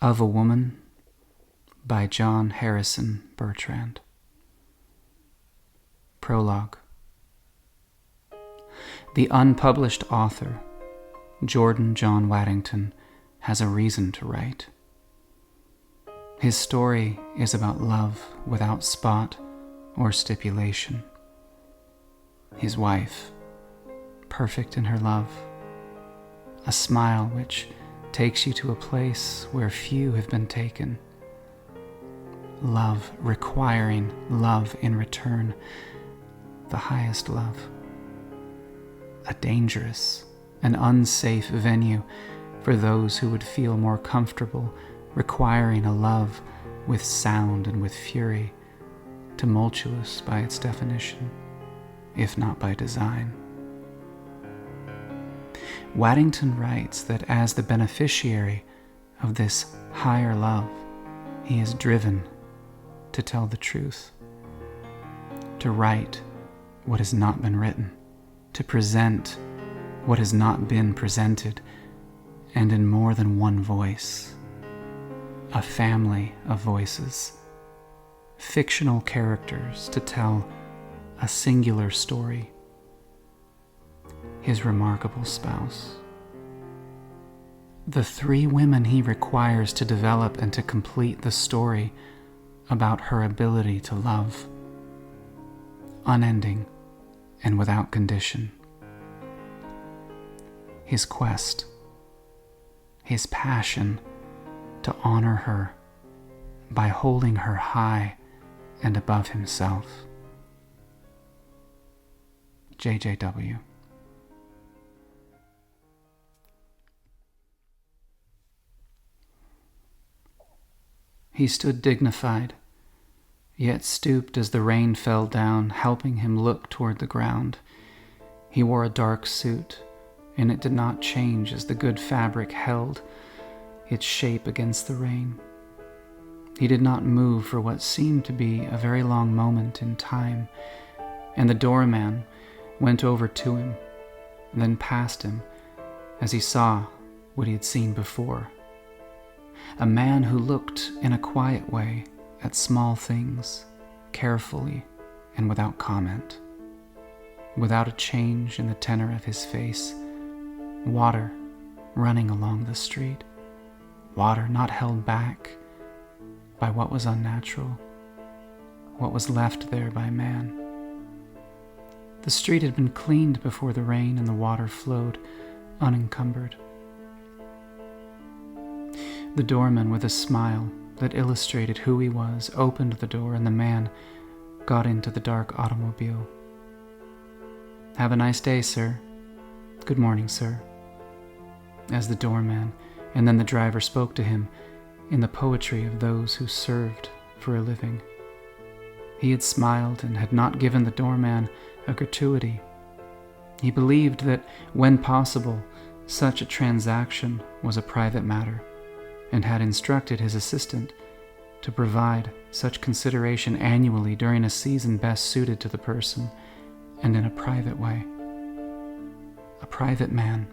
Of a Woman by John Harrison Bertrand. Prologue. The unpublished author, Jordan John Waddington, has a reason to write. His story is about love without spot or stipulation. His wife, perfect in her love, a smile which takes you to a place where few have been taken. Love requiring love in return, the highest love. A dangerous and unsafe venue for those who would feel more comfortable requiring a love with sound and with fury, tumultuous by its definition, if not by design. Waddington writes that as the beneficiary of this higher love, he is driven to tell the truth, to write what has not been written, to present what has not been presented, and in more than one voice, a family of voices, fictional characters to tell a singular story. His remarkable spouse. The three women he requires to develop and to complete the story about her ability to love, unending and without condition. His quest, his passion to honor her by holding her high and above himself. JJW. He stood dignified, yet stooped as the rain fell down, helping him look toward the ground. He wore a dark suit, and it did not change as the good fabric held its shape against the rain. He did not move for what seemed to be a very long moment in time, and the doorman went over to him, then past him, as he saw what he had seen before. A man who looked in a quiet way at small things, carefully and without comment, without a change in the tenor of his face. Water running along the street, water not held back by what was unnatural, what was left there by man. The street had been cleaned before the rain, and the water flowed unencumbered. The doorman, with a smile that illustrated who he was, opened the door, and the man got into the dark automobile. "Have a nice day, sir." "Good morning, sir." As the doorman and then the driver spoke to him in the poetry of those who served for a living. He had smiled and had not given the doorman a gratuity. He believed that, when possible, such a transaction was a private matter, and had instructed his assistant to provide such consideration annually during a season best suited to the person, and in a private way. A private man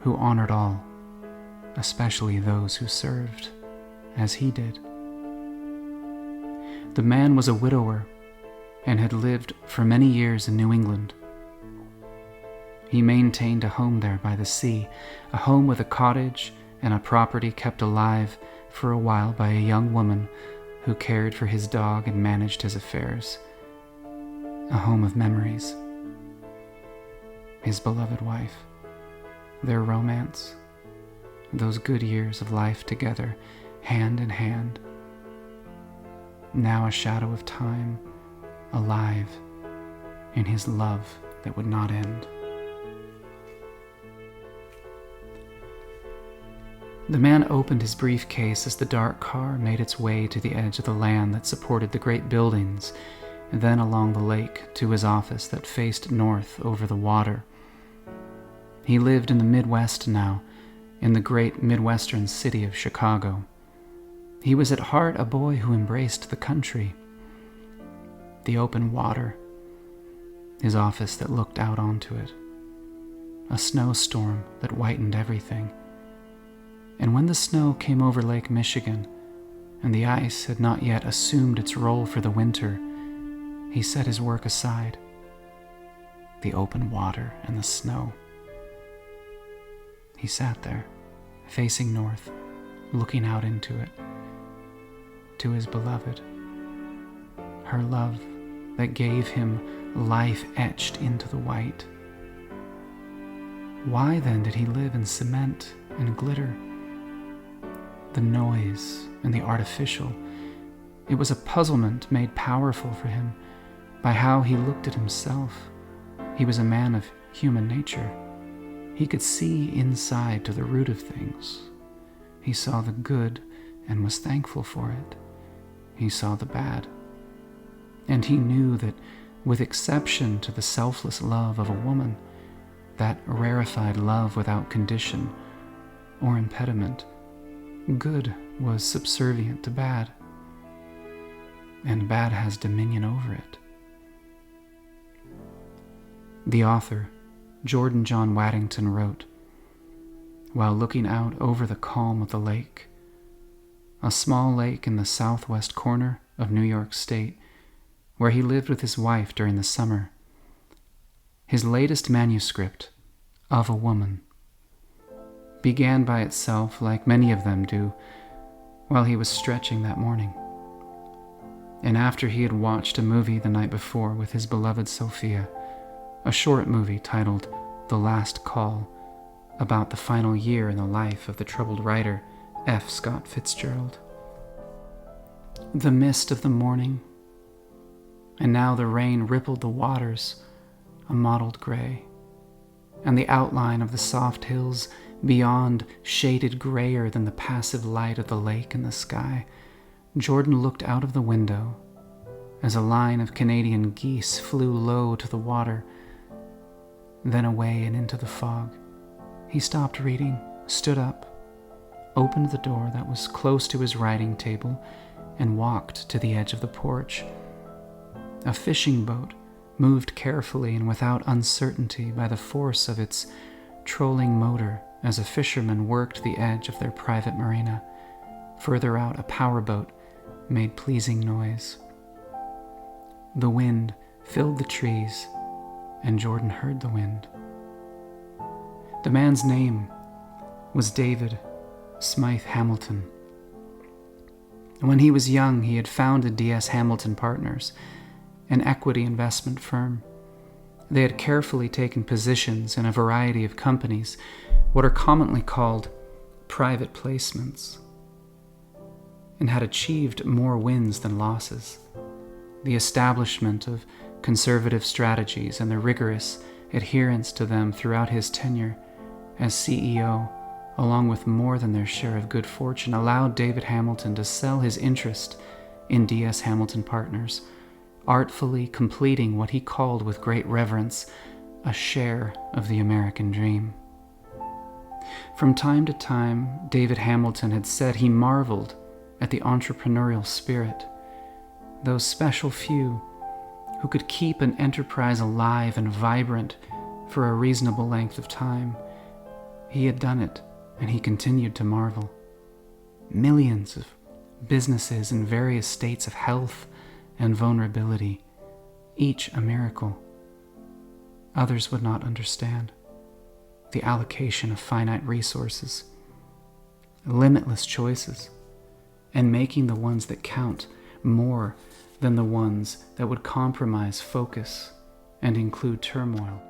who honored all, especially those who served, as he did. The man was a widower and had lived for many years in New England. He maintained a home there by the sea, a home with a cottage and a property kept alive for a while by a young woman who cared for his dog and managed his affairs. A home of memories. His beloved wife, their romance, those good years of life together, hand in hand. Now a shadow of time, alive in his love that would not end. The man opened his briefcase as the dark car made its way to the edge of the land that supported the great buildings, and then along the lake to his office that faced north over the water. He lived in the Midwest now, in the great Midwestern city of Chicago. He was at heart a boy who embraced the country, the open water, his office that looked out onto it, a snowstorm that whitened everything, And when the snow came over Lake Michigan, and the ice had not yet assumed its role for the winter, he set his work aside. The open water and the snow. He sat there, facing north, looking out into it, to his beloved, her love that gave him life etched into the white. Why then did he live in cement and glitter? The noise and the artificial, it was a puzzlement made powerful for him by how he looked at himself. He was a man of human nature. He could see inside to the root of things. He saw the good and was thankful for it. He saw the bad. And he knew that, with exception to the selfless love of a woman, that rarefied love without condition or impediment, good was subservient to bad, and bad has dominion over it. The author, Jordan John Waddington, wrote, while looking out over the calm of the lake, a small lake in the southwest corner of New York State, where he lived with his wife during the summer, his latest manuscript, Of a Woman, began by itself, like many of them do, while he was stretching that morning, and after he had watched a movie the night before with his beloved Sophia, a short movie titled The Last Call, about the final year in the life of the troubled writer F. Scott Fitzgerald. The mist of the morning, and now the rain rippled the waters, a mottled gray, and the outline of the soft hills beyond shaded grayer than the passive light of the lake and the sky. Jordan looked out of the window as a line of Canadian geese flew low to the water, then away and into the fog. He stopped reading, stood up, opened the door that was close to his writing table, and walked to the edge of the porch. A fishing boat moved carefully and without uncertainty by the force of its trolling motor as a fisherman worked the edge of their private marina. Further out, a powerboat made pleasing noise. The wind filled the trees, and Jordan heard the wind. The man's name was David Smythe Hamilton. When he was young, he had founded D.S. Hamilton Partners, an equity investment firm. They had carefully taken positions in a variety of companies, what are commonly called private placements, and had achieved more wins than losses. The establishment of conservative strategies and the rigorous adherence to them throughout his tenure as CEO, along with more than their share of good fortune, allowed David Hamilton to sell his interest in D.S. Hamilton Partners, artfully completing what he called with great reverence a share of the American dream. From time to time, David Hamilton had said he marveled at the entrepreneurial spirit, those special few who could keep an enterprise alive and vibrant for a reasonable length of time. He had done it, and he continued to marvel. Millions of businesses in various states of health and vulnerability, each a miracle. Others would not understand. The allocation of finite resources, limitless choices, and making the ones that count more than the ones that would compromise focus and include turmoil.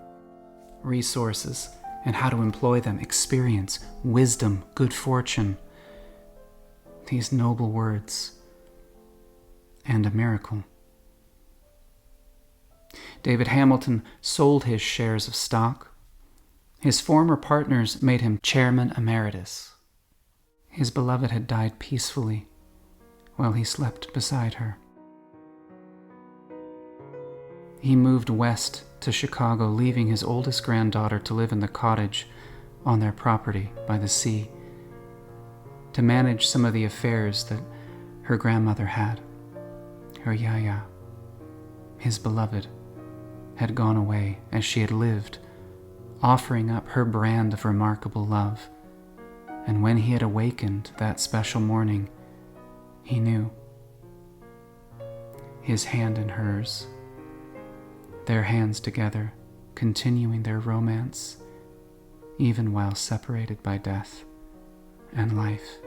Resources and how to employ them, experience, wisdom, good fortune. These noble words, and a miracle. David Hamilton sold his shares of stock. His former partners made him chairman emeritus. His beloved had died peacefully while he slept beside her. He moved west to Chicago, leaving his oldest granddaughter to live in the cottage on their property by the sea, to manage some of the affairs that her grandmother had. Her Yaya, his beloved, had gone away as she had lived, offering up her brand of remarkable love, and when he had awakened that special morning, he knew. His hand in hers, their hands together, continuing their romance, even while separated by death and life.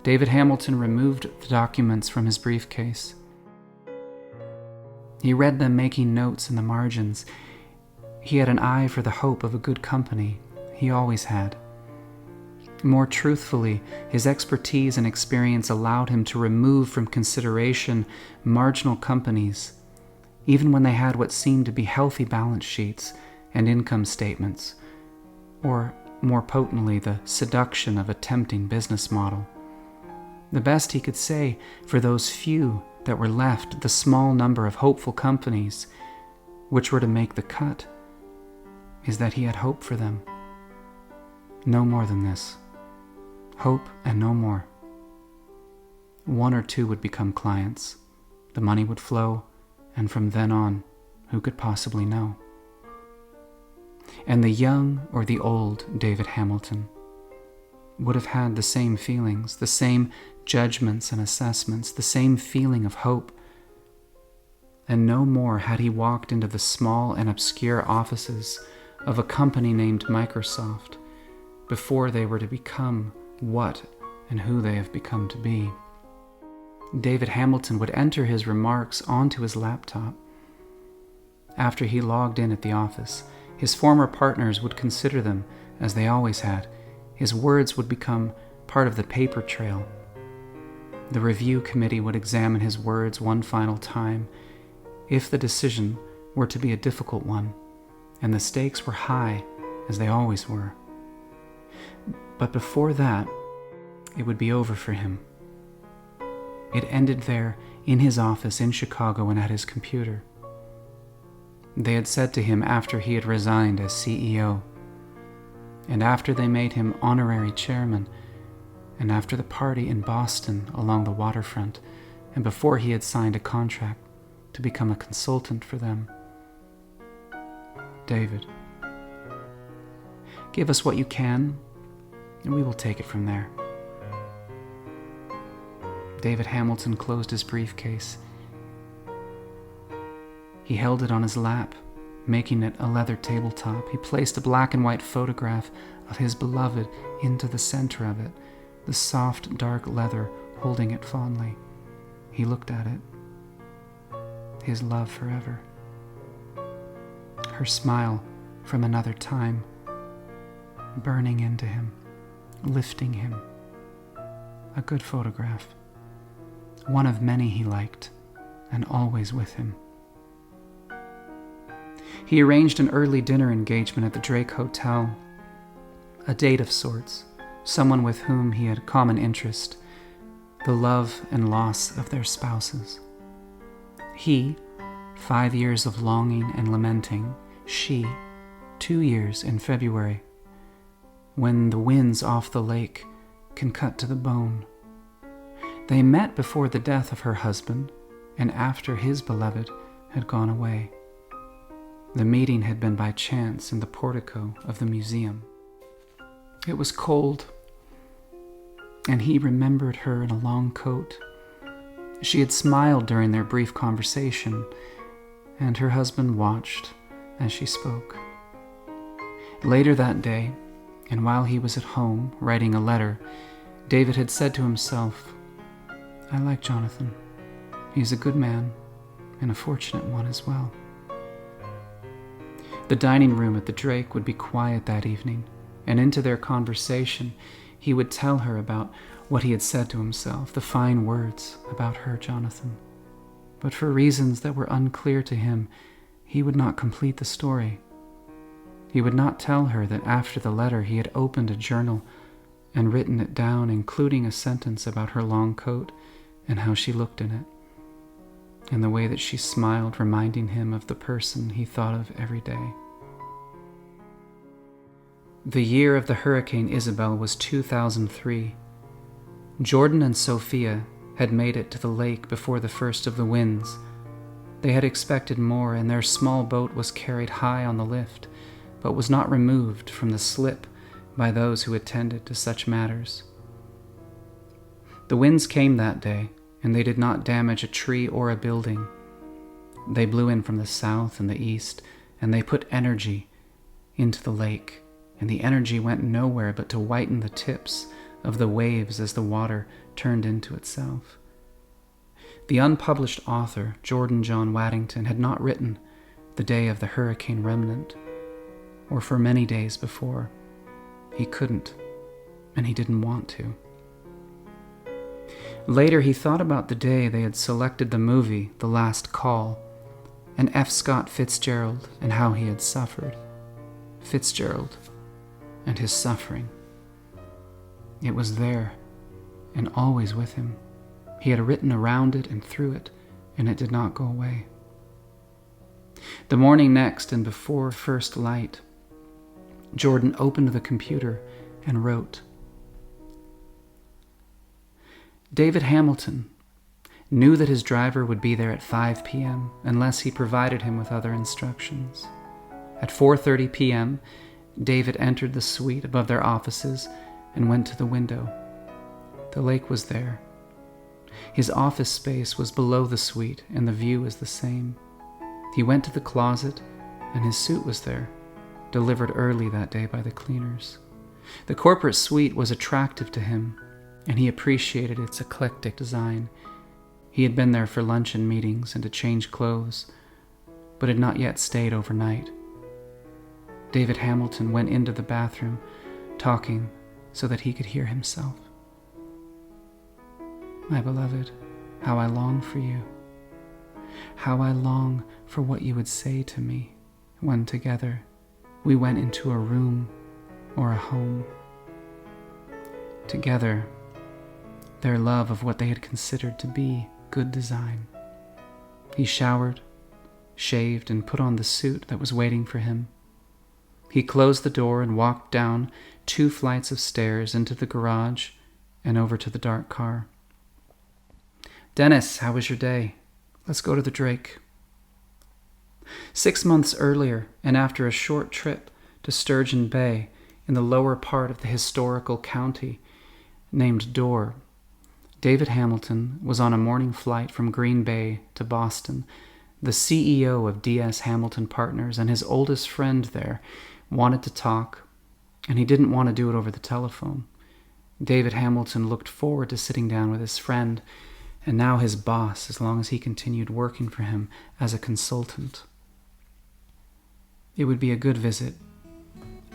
David Hamilton removed the documents from his briefcase. He read them, making notes in the margins. He had an eye for the hope of a good company. He always had. More truthfully, his expertise and experience allowed him to remove from consideration marginal companies, even when they had what seemed to be healthy balance sheets and income statements, or more potently, the seduction of a tempting business model. The best he could say for those few that were left, the small number of hopeful companies which were to make the cut, is that he had hope for them. No more than this. Hope and no more. One or two would become clients. The money would flow, and from then on, who could possibly know? And the young or the old David Hamilton would have had the same feelings, the same judgments and assessments, the same feeling of hope. And no more had he walked into the small and obscure offices of a company named Microsoft before they were to become what and who they have become to be. David Hamilton would enter his remarks onto his laptop. After he logged in at the office, his former partners would consider them, as they always had. His words would become part of the paper trail. The review committee would examine his words one final time, if the decision were to be a difficult one, and the stakes were high, as they always were. But before that, it would be over for him. It ended there, in his office in Chicago and at his computer. They had said to him after he had resigned as CEO, and after they made him honorary chairman, and after the party in Boston along the waterfront, and before he had signed a contract to become a consultant for them, David, give us what you can, and we will take it from there. David Hamilton closed his briefcase. He held it on his lap, making it a leather tabletop. He placed a black and white photograph of his beloved into the center of it, the soft, dark leather holding it fondly. He looked at it. His love forever. Her smile from another time, burning into him, lifting him. A good photograph. One of many he liked, and always with him. He arranged an early dinner engagement at the Drake Hotel, a date of sorts, someone with whom he had common interest, the love and loss of their spouses. He, 5 years of longing and lamenting, she, 2 years in February, when the winds off the lake can cut to the bone. They met before the death of her husband and after his beloved had gone away. The meeting had been by chance in the portico of the museum. It was cold, and he remembered her in a long coat. She had smiled during their brief conversation, and her husband watched as she spoke. Later that day, and while he was at home writing a letter, David had said to himself, "I like Jonathan. He's a good man, and a fortunate one as well." The dining room at the Drake would be quiet that evening, and into their conversation he would tell her about what he had said to himself, the fine words about her, Jonathan. But for reasons that were unclear to him, he would not complete the story. He would not tell her that after the letter he had opened a journal and written it down, including a sentence about her long coat and how she looked in it, and the way that she smiled, reminding him of the person he thought of every day. The year of the Hurricane Isabel was 2003. Jordan and Sophia had made it to the lake before the first of the winds. They had expected more, and their small boat was carried high on the lift, but was not removed from the slip by those who attended to such matters. The winds came that day, and they did not damage a tree or a building. They blew in from the south and the east, and they put energy into the lake, and the energy went nowhere but to whiten the tips of the waves as the water turned into itself. The unpublished author, Jordan John Waddington, had not written The Day of the Hurricane Remnant, or for many days before. He couldn't, and he didn't want to. Later, he thought about the day they had selected the movie The Last Call, and F. Scott Fitzgerald and how he had suffered. Fitzgerald and his suffering. It was there and always with him. He had written around it and through it, and it did not go away. The morning next, and before first light, Jordan opened the computer and wrote, David Hamilton knew that his driver would be there at 5 p.m. unless he provided him with other instructions. At 4:30 p.m., David entered the suite above their offices and went to the window. The lake was there. His office space was below the suite, and the view was the same. He went to the closet, and his suit was there, delivered early that day by the cleaners. The corporate suite was attractive to him, and he appreciated its eclectic design. He had been there for luncheon meetings and to change clothes, but had not yet stayed overnight. David Hamilton went into the bathroom, talking so that he could hear himself. My beloved, how I long for you. How I long for what you would say to me when together we went into a room or a home. Together, their love of what they had considered to be good design. He showered, shaved, and put on the suit that was waiting for him. He closed the door and walked down 2 flights of stairs into the garage and over to the dark car. Dennis, how was your day? Let's go to the Drake. 6 months earlier, and after a short trip to Sturgeon Bay in the lower part of the historical county named Dorr, David Hamilton was on a morning flight from Green Bay to Boston. The CEO of D.S. Hamilton Partners and his oldest friend there wanted to talk, and he didn't want to do it over the telephone. David Hamilton looked forward to sitting down with his friend, and now his boss, as long as he continued working for him as a consultant. It would be a good visit.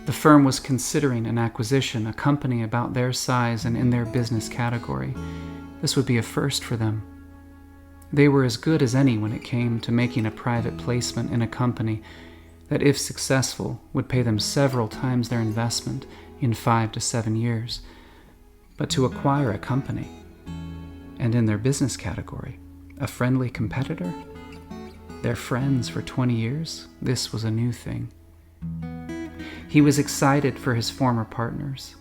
The firm was considering an acquisition, a company about their size and in their business category. This would be a first for them. They were as good as any when it came to making a private placement in a company that, if successful, would pay them several times their investment in 5 to 7 years. But to acquire a company, and in their business category, a friendly competitor, their friends for 20 years, this was a new thing. He was excited for his former partners,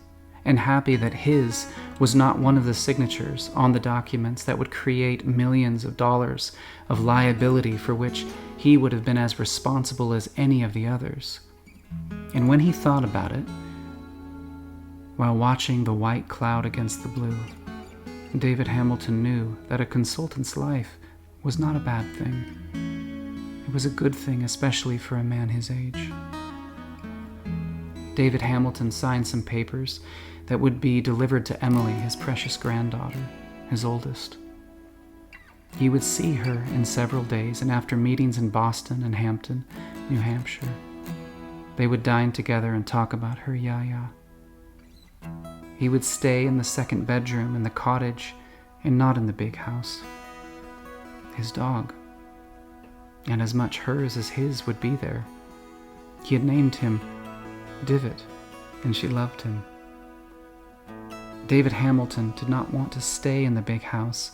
and happy that his was not one of the signatures on the documents that would create millions of dollars of liability for which he would have been as responsible as any of the others. And when he thought about it, while watching the white cloud against the blue, David Hamilton knew that a consultant's life was not a bad thing. It was a good thing, especially for a man his age. David Hamilton signed some papers that would be delivered to Emily, his precious granddaughter, his oldest. He would see her in several days, and after meetings in Boston and Hampton, New Hampshire, they would dine together and talk about her Yaya. He would stay in the second bedroom in the cottage and not in the big house. His dog, and as much hers as his, would be there. He had named him Divot, and she loved him. David Hamilton did not want to stay in the big house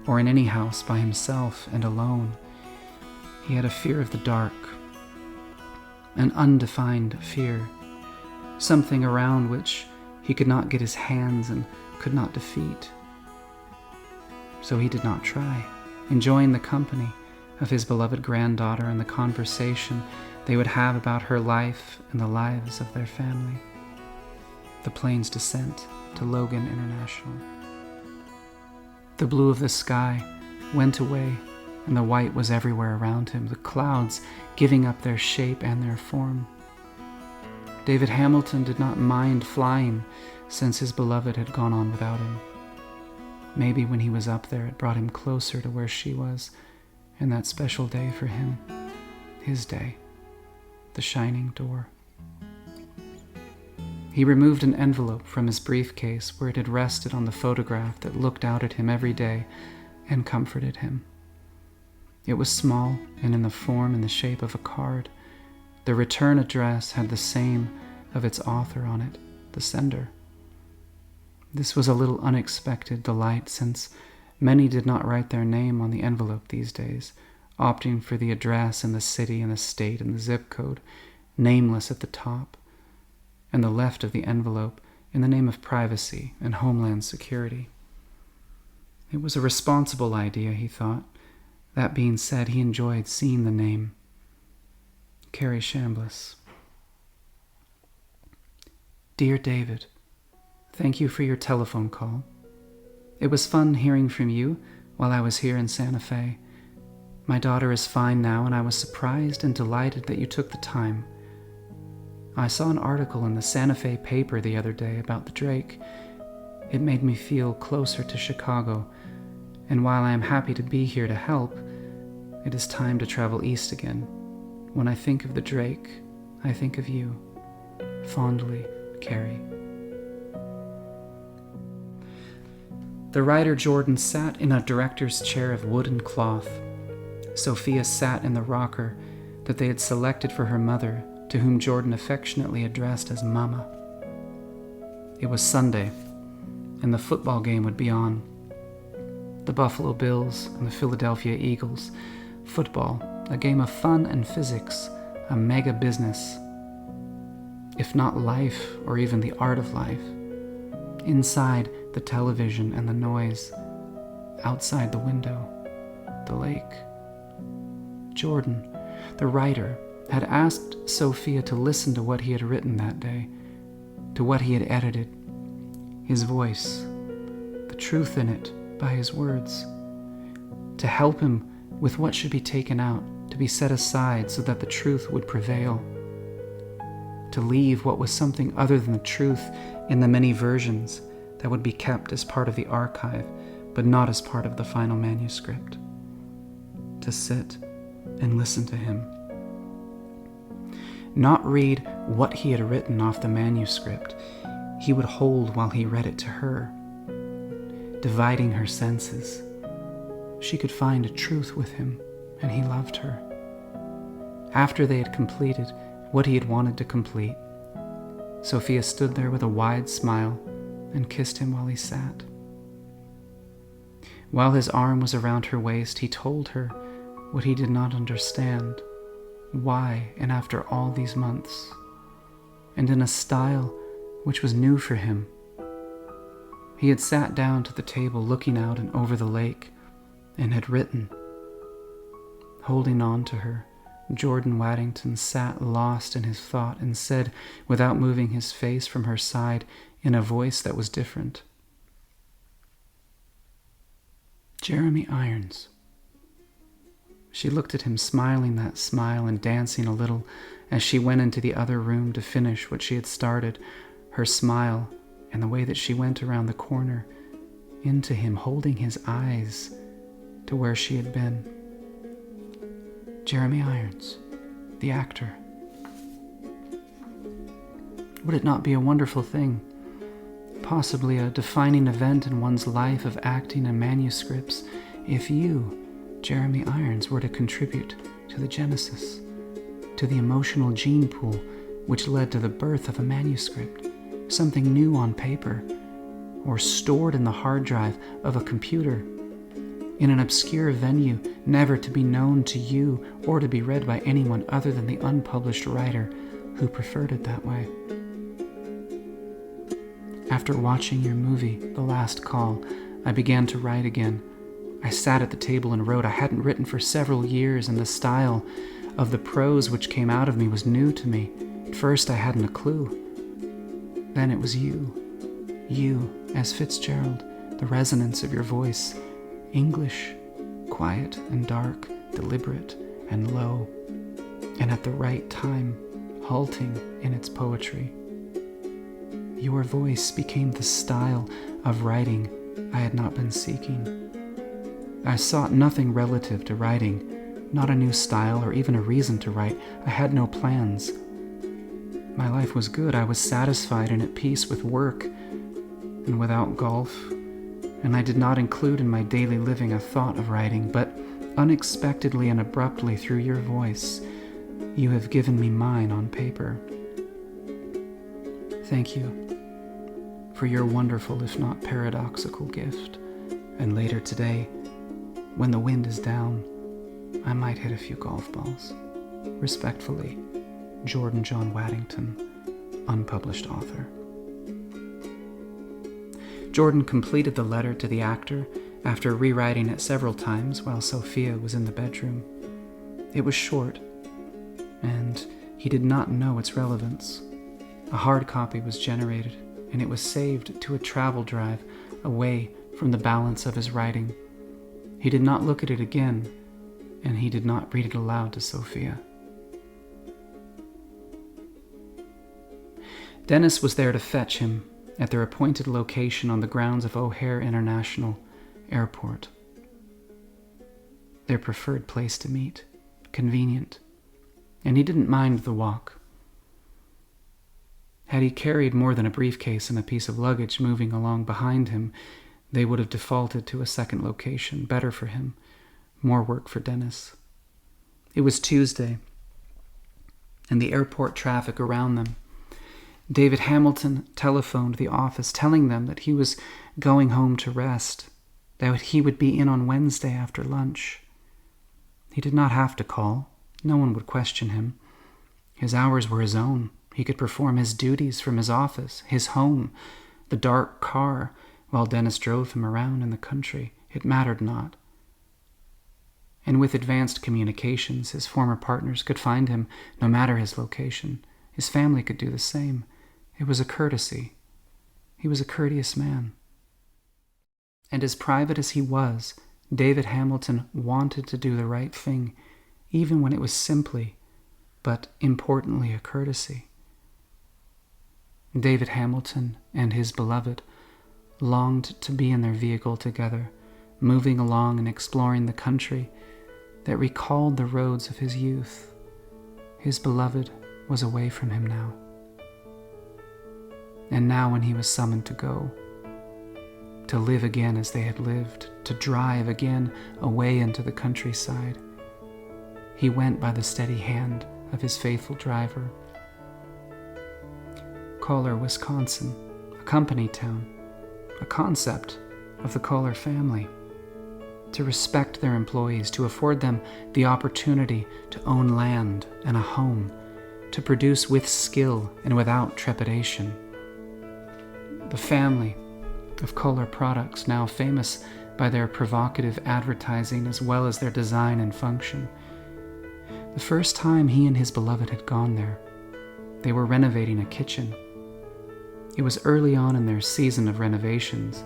or in any house by himself and alone. He had a fear of the dark, an undefined fear, something around which he could not get his hands and could not defeat. So he did not try, enjoying the company of his beloved granddaughter and the conversation they would have about her life and the lives of their family. the plane's descent to Logan International. The blue of the sky went away, and the white was everywhere around him, the clouds giving up their shape and their form. David Hamilton did not mind flying since his beloved had gone on without him. Maybe when he was up there, it brought him closer to where she was, in that special day for him, his day, the shining door. He removed an envelope from his briefcase where it had rested on the photograph that looked out at him every day and comforted him. It was small and in the form and the shape of a card. The return address had the same of its author on it, the sender. This was a little unexpected delight, since many did not write their name on the envelope these days, opting for the address and the city and the state and the zip code, nameless at the top, and the left of the envelope in the name of privacy and homeland security. It was a responsible idea, he thought. That being said, he enjoyed seeing the name. Carrie Chambliss. Dear David, thank you for your telephone call. It was fun hearing from you while I was here in Santa Fe. My daughter is fine now, and I was surprised and delighted that you took the time. I saw an article in the Santa Fe paper the other day about the Drake. It made me feel closer to Chicago, and while I am happy to be here to help, it is time to travel east again. When I think of the Drake, I think of you. Fondly, Carrie. The writer Jordan sat in a director's chair of wood and cloth. Sophia sat in the rocker that they had selected for her mother, to whom Jordan affectionately addressed as Mama. It was Sunday, and the football game would be on. The Buffalo Bills and the Philadelphia Eagles. Football, a game of fun and physics, a mega business. If not life, or even the art of life. Inside, the television and the noise. Outside the window, the lake. Jordan, the writer, had asked Sophia to listen to what he had written that day, to what he had edited, his voice, the truth in it by his words, to help him with what should be taken out, to be set aside so that the truth would prevail, to leave what was something other than the truth in the many versions that would be kept as part of the archive, but not as part of the final manuscript, to sit and listen to him. Not read what he had written off the manuscript. He would hold while he read it to her, dividing her senses. She could find a truth with him, and he loved her. After they had completed what he had wanted to complete, Sophia stood there with a wide smile and kissed him while he sat. While his arm was around her waist, he told her what he did not understand, why, and after all these months, and in a style which was new for him. He had sat down to the table looking out and over the lake, and had written. Holding on to her, Jordan Waddington sat lost in his thought and said, without moving his face from her side, in a voice that was different, Jeremy Irons. She looked at him, smiling that smile and dancing a little as she went into the other room to finish what she had started, her smile and the way that she went around the corner into him, holding his eyes to where she had been. Jeremy Irons, the actor. Would it not be a wonderful thing? Possibly a defining event in one's life of acting and manuscripts, if you, Jeremy Irons, were to contribute to the genesis, to the emotional gene pool which led to the birth of a manuscript, something new on paper, or stored in the hard drive of a computer, in an obscure venue never to be known to you or to be read by anyone other than the unpublished writer who preferred it that way. After watching your movie, The Last Call, I began to write again. I sat at the table and wrote. I hadn't written for several years, and the style of the prose which came out of me was new to me. At first I hadn't a clue. Then it was you. You, as Fitzgerald, the resonance of your voice, English, quiet and dark, deliberate and low, and at the right time, halting in its poetry. Your voice became the style of writing I had not been seeking. I sought nothing relative to writing, not a new style or even a reason to write. I had no plans. My life was good. I was satisfied and at peace with work and without golf, and I did not include in my daily living a thought of writing, but unexpectedly and abruptly through your voice, you have given me mine on paper. Thank you for your wonderful, if not paradoxical, gift. And later today, when the wind is down, I might hit a few golf balls. Respectfully, Jordan John Waddington, unpublished author. Jordan completed the letter to the actor after rewriting it several times while Sophia was in the bedroom. It was short, and he did not know its relevance. A hard copy was generated, and it was saved to a travel drive away from the balance of his writing. He did not look at it again, and he did not read it aloud to Sophia. Dennis was there to fetch him at their appointed location on the grounds of O'Hare International Airport. Their preferred place to meet, convenient, and he didn't mind the walk. Had he carried more than a briefcase and a piece of luggage moving along behind him, they would have defaulted to a second location. Better for him, more work for Dennis. It was Tuesday, and the airport traffic around them. David Hamilton telephoned the office, telling them that he was going home to rest, that he would be in on Wednesday after lunch. He did not have to call. No one would question him. His hours were his own. He could perform his duties from his office, his home, the dark car, while Dennis drove him around in the country. It mattered not. And with advanced communications, his former partners could find him no matter his location. His family could do the same. It was a courtesy. He was a courteous man. And as private as he was, David Hamilton wanted to do the right thing, even when it was simply, but importantly, a courtesy. David Hamilton and his beloved longed to be in their vehicle together, moving along and exploring the country that recalled the roads of his youth. His beloved was away from him now. And now when he was summoned to go, to live again as they had lived, to drive again away into the countryside, he went by the steady hand of his faithful driver. Kohler, Wisconsin, a company town, a concept of the Kohler family, to respect their employees, to afford them the opportunity to own land and a home, to produce with skill and without trepidation. The family of Kohler products, now famous by their provocative advertising as well as their design and function. The first time he and his beloved had gone there, they were renovating a kitchen. It was early on in their season of renovations,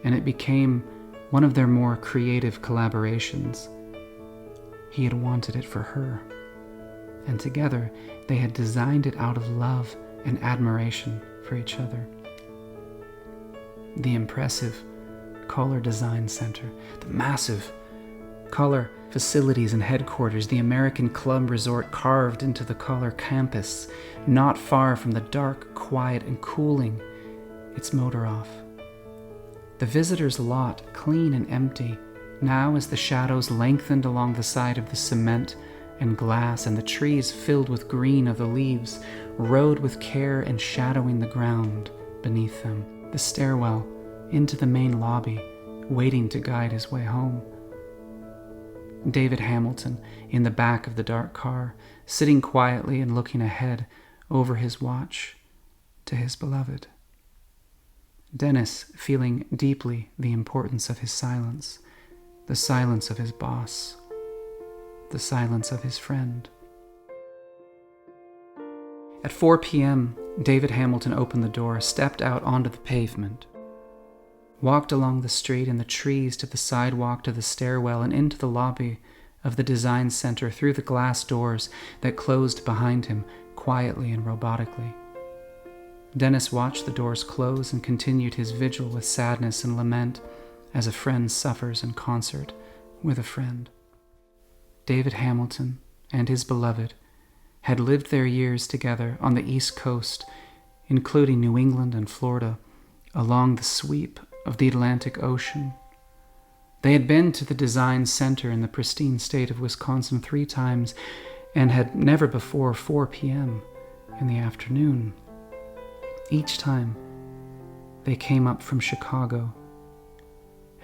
and it became one of their more creative collaborations. He had wanted it for her, and together they had designed it out of love and admiration for each other. The impressive Kohler Design Center, the massive Kohler facilities and headquarters, the American Club Resort carved into the Kohler campus, not far from the dark, quiet, and cooling its motor off. The visitor's lot, clean and empty, now as the shadows lengthened along the side of the cement and glass, and the trees filled with green of the leaves, rode with care and shadowing the ground beneath them. The stairwell into the main lobby, waiting to guide his way home. David Hamilton in the back of the dark car, sitting quietly and looking ahead over his watch to his beloved. Dennis feeling deeply the importance of his silence, the silence of his boss, the silence of his friend. At 4 p.m., David Hamilton opened the door, stepped out onto the pavement, walked along the street and the trees to the sidewalk to the stairwell and into the lobby of the design center through the glass doors that closed behind him quietly and robotically. Dennis watched the doors close and continued his vigil with sadness and lament as a friend suffers in concert with a friend. David Hamilton and his beloved had lived their years together on the East Coast, including New England and Florida, along the sweep of the Atlantic Ocean. They had been to the design center in the pristine state of Wisconsin 3 times and had never before 4 p.m. in the afternoon. Each time, they came up from Chicago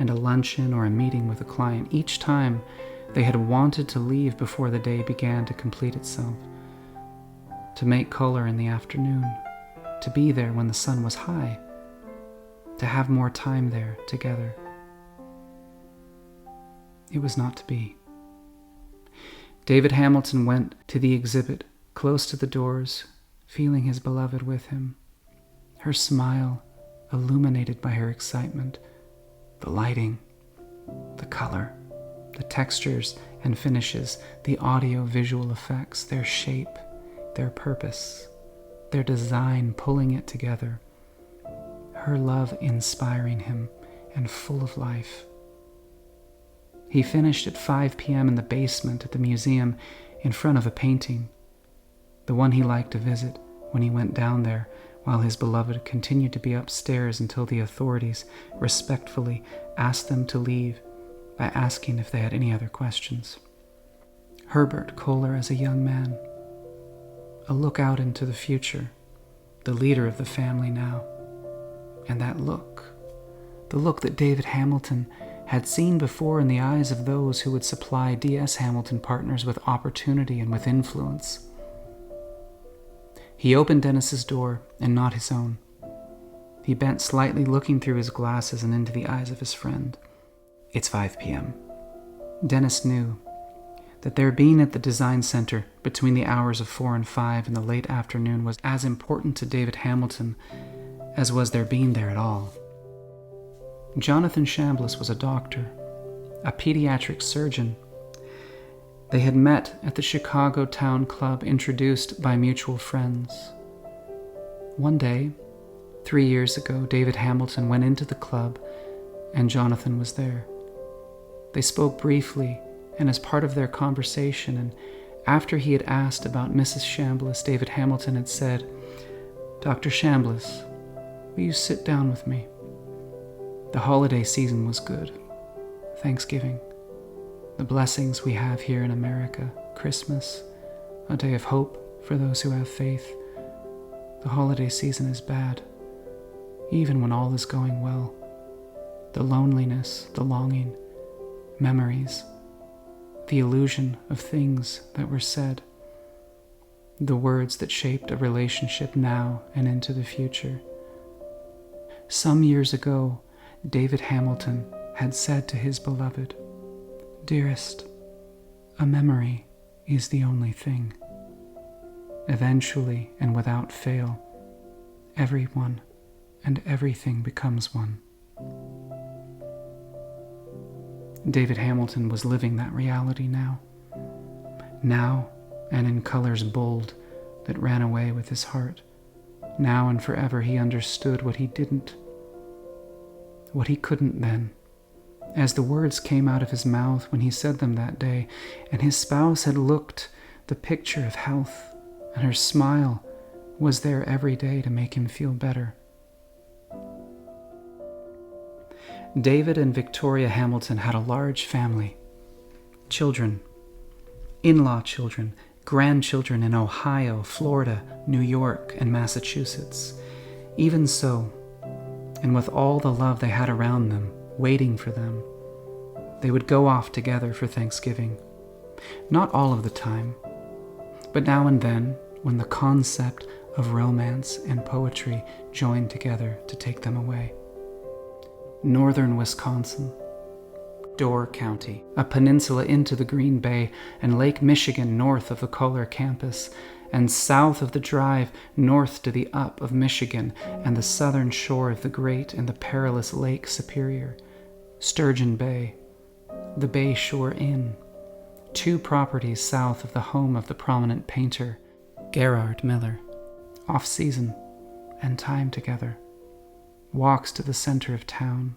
and a luncheon or a meeting with a client. Each time, they had wanted to leave before the day began to complete itself, to make color in the afternoon, to be there when the sun was high, to have more time there together. It was not to be. David Hamilton went to the exhibit, close to the doors, feeling his beloved with him. Her smile illuminated by her excitement, the lighting, the color, the textures and finishes, the audio-visual effects, their shape, their purpose, their design pulling it together, her love inspiring him and full of life. He finished at 5 p.m. in the basement at the museum in front of a painting, the one he liked to visit when he went down there, while his beloved continued to be upstairs until the authorities respectfully asked them to leave by asking if they had any other questions. Herbert Kohler as a young man, a look out into the future, the leader of the family now. And that look, the look that David Hamilton had seen before in the eyes of those who would supply D.S. Hamilton Partners with opportunity and with influence. He opened Dennis's door and not his own. He bent slightly, looking through his glasses and into the eyes of his friend. It's 5 p.m. Dennis knew that their being at the design center between the hours of 4 and 5 in the late afternoon was as important to David Hamilton as was their being there at all. Jonathan Chambliss was a doctor, a pediatric surgeon. They had met at the Chicago Town Club, introduced by mutual friends. One day, 3 years ago, David Hamilton went into the club and Jonathan was there. They spoke briefly and as part of their conversation, and after he had asked about Mrs. Chambliss, David Hamilton had said, "Dr. Chambliss, will you sit down with me?" The holiday season was good. Thanksgiving, the blessings we have here in America, Christmas, a day of hope for those who have faith. The holiday season is bad, even when all is going well. The loneliness, the longing, memories, the illusion of things that were said, the words that shaped a relationship now and into the future. Some years ago, David Hamilton had said to his beloved, "Dearest, a memory is the only thing. Eventually and without fail, everyone and everything becomes one." David Hamilton was living that reality now. Now, and in colors bold that ran away with his heart. Now and forever he understood what he didn't, what he couldn't then, as the words came out of his mouth when he said them that day, and his spouse had looked the picture of health, and her smile was there every day to make him feel better. David and Victoria Hamilton had a large family. Children, in-law children, grandchildren in Ohio, Florida, New York, and Massachusetts. Even so, and with all the love they had around them, waiting for them, they would go off together for Thanksgiving. Not all of the time, but now and then when the concept of romance and poetry joined together to take them away. Northern Wisconsin, Door County, a peninsula into the Green Bay, and Lake Michigan north of the Kohler campus, and south of the drive, north to the up of Michigan and the southern shore of the great and the perilous Lake Superior, Sturgeon Bay, the Bay Shore Inn, 2 properties south of the home of the prominent painter Gerard Miller, off-season and time together, walks to the center of town,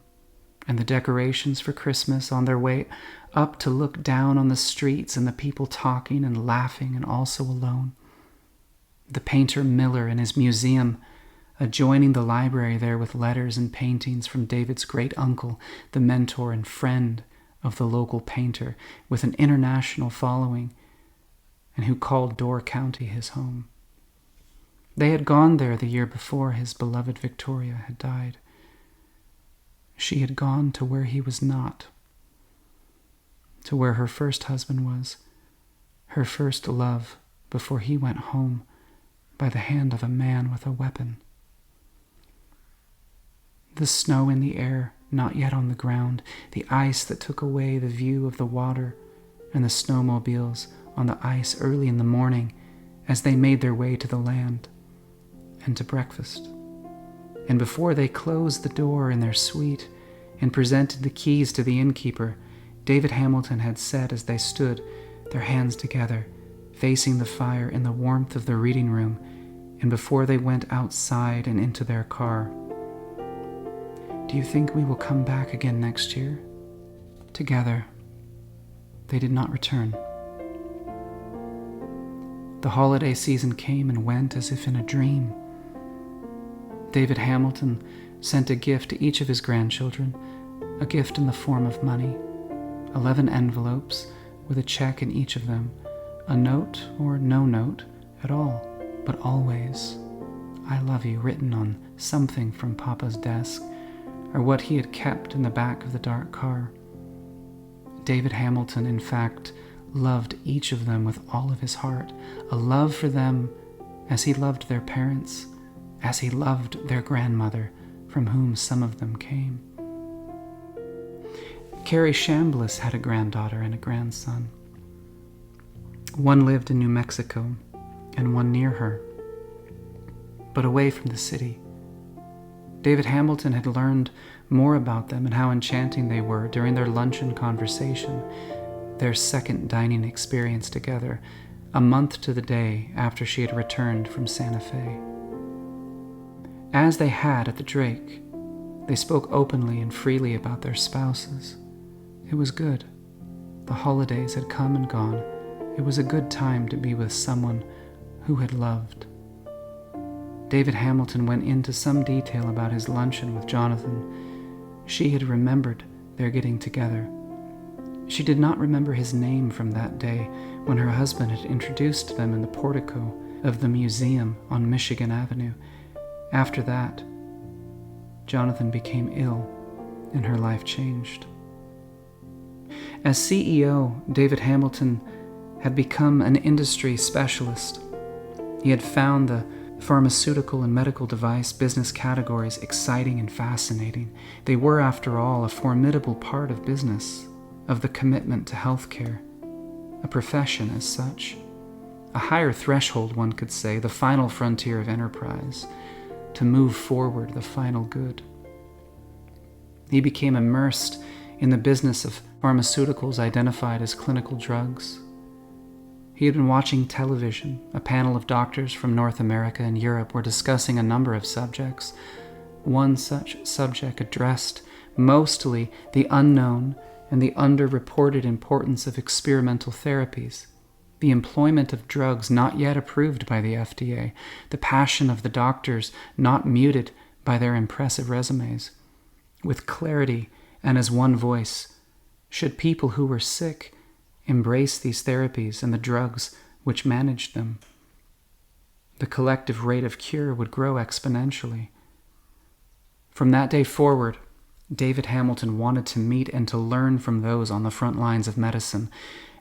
and the decorations for Christmas on their way up to look down on the streets and the people talking and laughing and also alone. The painter Miller in his museum, adjoining the library there with letters and paintings from David's great-uncle, the mentor and friend of the local painter with an international following, and who called Door County his home. They had gone there the year before his beloved Victoria had died. She had gone to where he was not, to where her first husband was, her first love before he went home by the hand of a man with a weapon. The snow in the air, not yet on the ground, the ice that took away the view of the water, and the snowmobiles on the ice early in the morning as they made their way to the land and to breakfast. And before they closed the door in their suite and presented the keys to the innkeeper, David Hamilton had said as they stood, their hands together, facing the fire in the warmth of the reading room, and before they went outside and into their car, "Do you think we will come back again next year?" Together, they did not return. The holiday season came and went as if in a dream. David Hamilton sent a gift to each of his grandchildren, a gift in the form of money, 11 envelopes with a check in each of them, a note or no note at all, but always, "I love you," written on something from Papa's desk, or what he had kept in the back of the dark car. David Hamilton, in fact, loved each of them with all of his heart, a love for them as he loved their parents, as he loved their grandmother, from whom some of them came. Carrie Chambliss had a granddaughter and a grandson. One lived in New Mexico, and one near her, but away from the city. David Hamilton had learned more about them and how enchanting they were during their luncheon conversation, their second dining experience together, a month to the day after she had returned from Santa Fe. As they had at the Drake, they spoke openly and freely about their spouses. It was good. The holidays had come and gone. It was a good time to be with someone who had loved. David Hamilton went into some detail about his luncheon with Jonathan. She had remembered their getting together. She did not remember his name from that day when her husband had introduced them in the portico of the museum on Michigan Avenue. After that, Jonathan became ill and her life changed. As CEO, David Hamilton had become an industry specialist. He had found the pharmaceutical and medical device business categories exciting and fascinating. They were, after all, a formidable part of business, of the commitment to healthcare, a profession as such, a higher threshold, one could say, the final frontier of enterprise, to move forward the final good. He became immersed in the business of pharmaceuticals identified as clinical drugs. He had been watching television. A panel of doctors from North America and Europe were discussing a number of subjects. One such subject addressed mostly the unknown and the underreported importance of experimental therapies, the employment of drugs not yet approved by the FDA, the passion of the doctors not muted by their impressive resumes. With clarity and as one voice, should people who were sick embrace these therapies and the drugs which managed them? The collective rate of cure would grow exponentially. From that day forward, David Hamilton wanted to meet and to learn from those on the front lines of medicine,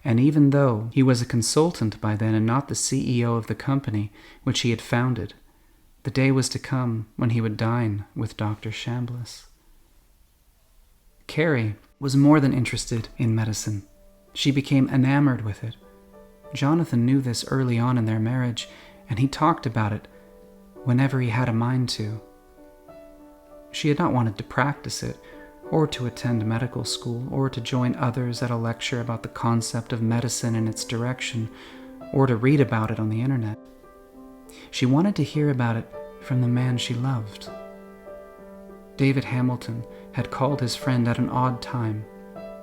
and even though he was a consultant by then and not the CEO of the company which he had founded, the day was to come when he would dine with Dr. Chambliss. Carrie was more than interested in medicine. She became enamored with it. Jonathan knew this early on in their marriage, and he talked about it whenever he had a mind to. She had not wanted to practice it, or to attend medical school, or to join others at a lecture about the concept of medicine and its direction, or to read about it on the internet. She wanted to hear about it from the man she loved. David Hamilton had called his friend at an odd time.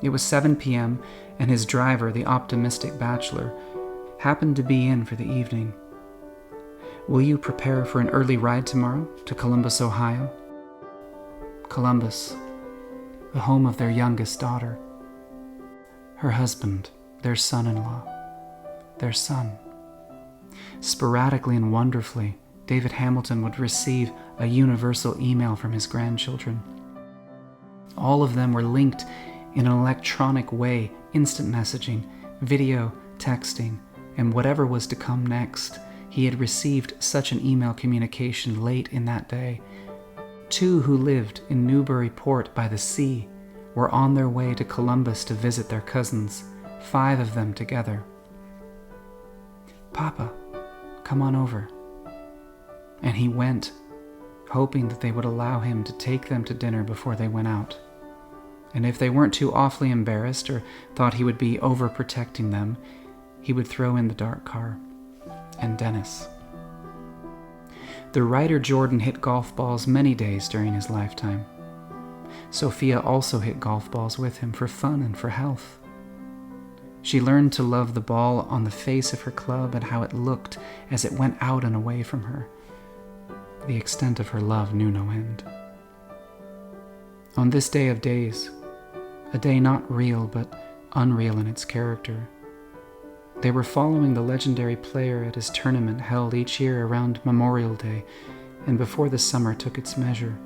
It was 7 p.m., and his driver, the optimistic bachelor, happened to be in for the evening. "Will you prepare for an early ride tomorrow to Columbus, Ohio?" Columbus, the home of their youngest daughter. Her husband, their son-in-law, their son. Sporadically and wonderfully, David Hamilton would receive a universal email from his grandchildren. All of them were linked in an electronic way, instant messaging, video, texting, and whatever was to come next. He had received such an email communication late in that day. 2 who lived in Newburyport by the sea were on their way to Columbus to visit their cousins, 5 of them together. "Papa, come on over." And he went, hoping that they would allow him to take them to dinner before they went out. And if they weren't too awfully embarrassed or thought he would be overprotecting them, he would throw in the dark car and Dennis. The writer Jordan hit golf balls many days during his lifetime. Sophia also hit golf balls with him for fun and for health. She learned to love the ball on the face of her club and how it looked as it went out and away from her. The extent of her love knew no end. On this day of days, a day not real but unreal in its character, they were following the legendary player at his tournament held each year around Memorial Day and before the summer took its measure.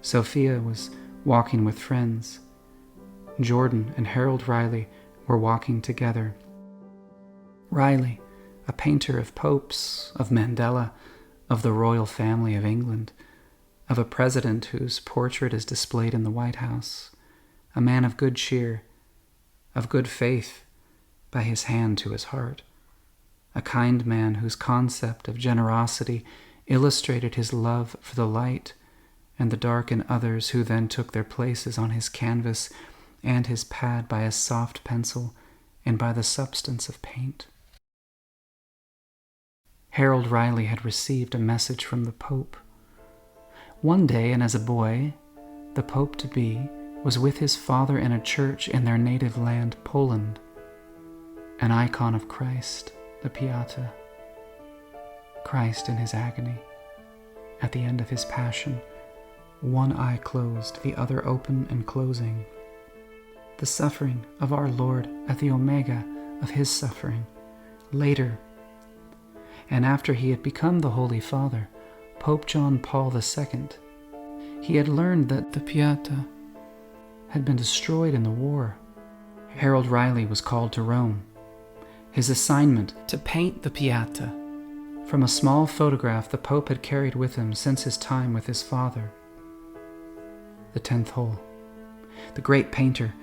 Sophia was walking with friends. Jordan and Harold Riley were walking together. Riley, a painter of popes, of Mandela, of the royal family of England, of a president whose portrait is displayed in the White House, a man of good cheer, of good faith, by his hand to his heart, a kind man whose concept of generosity illustrated his love for the light and the dark in others who then took their places on his canvas and his pad by a soft pencil and by the substance of paint. Harold Riley had received a message from the Pope. One day, and as a boy, the Pope-to-be was with his father in a church in their native land, Poland. An icon of Christ, the Pieta. Christ in his agony, at the end of his passion, one eye closed, the other open and closing. The suffering of our Lord at the omega of his suffering, later. And after he had become the Holy Father, Pope John Paul II, he had learned that the Pieta had been destroyed in the war. Harold Riley was called to Rome. His assignment to paint the Pieta from a small photograph the Pope had carried with him since his time with his father. The 10th hole. The great painter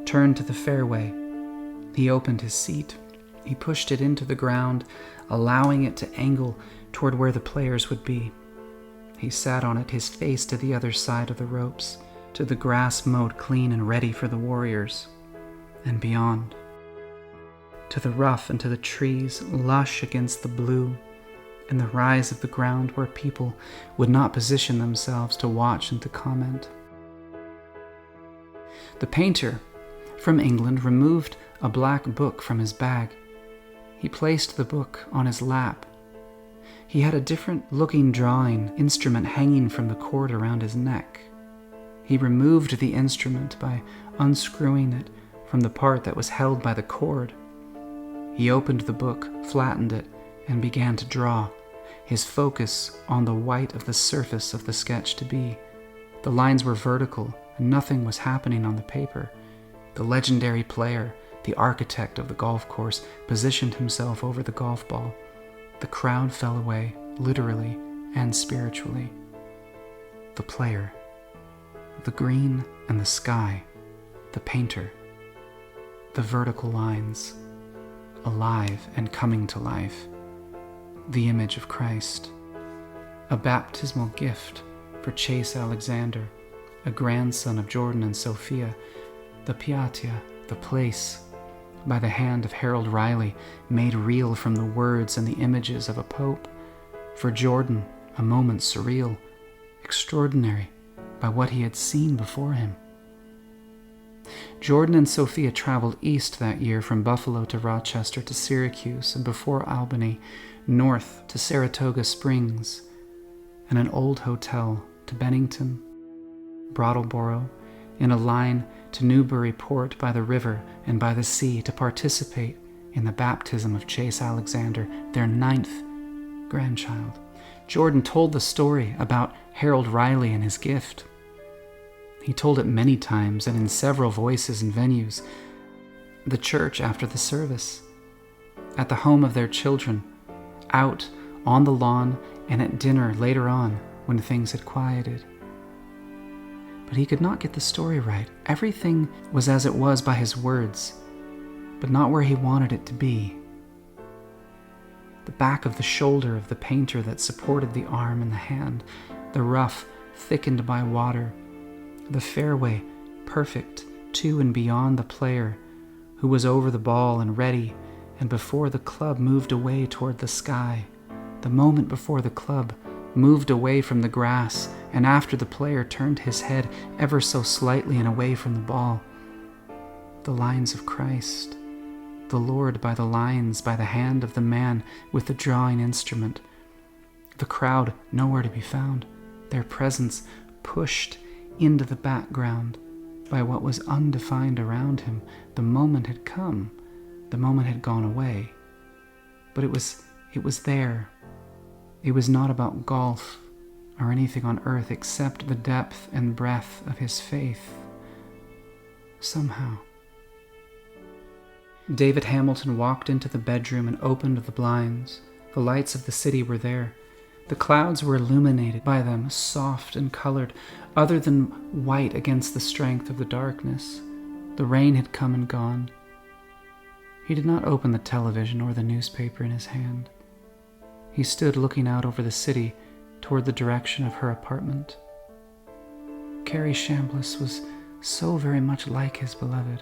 turned to the fairway. He opened his seat. He pushed it into the ground, allowing it to angle toward where the players would be. He sat on it, his face to the other side of the ropes, to the grass mowed clean and ready for the warriors, and beyond, to the rough and to the trees lush against the blue, and the rise of the ground where people would not position themselves to watch and to comment. The painter from England removed a black book from his bag. He placed the book on his lap. He had a different-looking drawing instrument hanging from the cord around his neck. He removed the instrument by unscrewing it from the part that was held by the cord. He opened the book, flattened it, and began to draw, his focus on the white of the surface of the sketch to be. The lines were vertical, and nothing was happening on the paper. The legendary player, the architect of the golf course, positioned himself over the golf ball. The crowd fell away, literally and spiritually. The player, the green and the sky, the painter, the vertical lines, alive and coming to life, the image of Christ. A baptismal gift for Chase Alexander, a grandson of Jordan and Sophia, the Piatia, the place, by the hand of Harold Riley, made real from the words and the images of a pope. For Jordan, a moment surreal, extraordinary, by what he had seen before him. Jordan and Sophia traveled east that year from Buffalo to Rochester to Syracuse, and before Albany, north to Saratoga Springs, and an old hotel to Bennington, Brattleboro, in a line to Newburyport by the river and by the sea to participate in the baptism of Chase Alexander, their 9th grandchild. Jordan told the story about Harold Riley and his gift. He told it many times and in several voices and venues. The church after the service, at the home of their children, out on the lawn, and at dinner later on when things had quieted. But he could not get the story right. Everything was as it was by his words, but not where he wanted it to be. The back of the shoulder of the painter that supported the arm and the hand, the rough thickened by water, the fairway perfect to and beyond the player who was over the ball and ready, and before the club moved away toward the sky, the moment before the club moved away from the grass, and after the player turned his head ever so slightly and away from the ball. The lines of Christ, the Lord by the lines, by the hand of the man with the drawing instrument. The crowd nowhere to be found, their presence pushed into the background by what was undefined around him. The moment had come, the moment had gone away, but it was there. It was not about golf or anything on earth except the depth and breadth of his faith. Somehow. David Hamilton walked into the bedroom and opened the blinds. The lights of the city were there. The clouds were illuminated by them, soft and colored, other than white against the strength of the darkness. The rain had come and gone. He did not open the television or the newspaper in his hand. He stood looking out over the city toward the direction of her apartment. Carrie Chambliss was so very much like his beloved,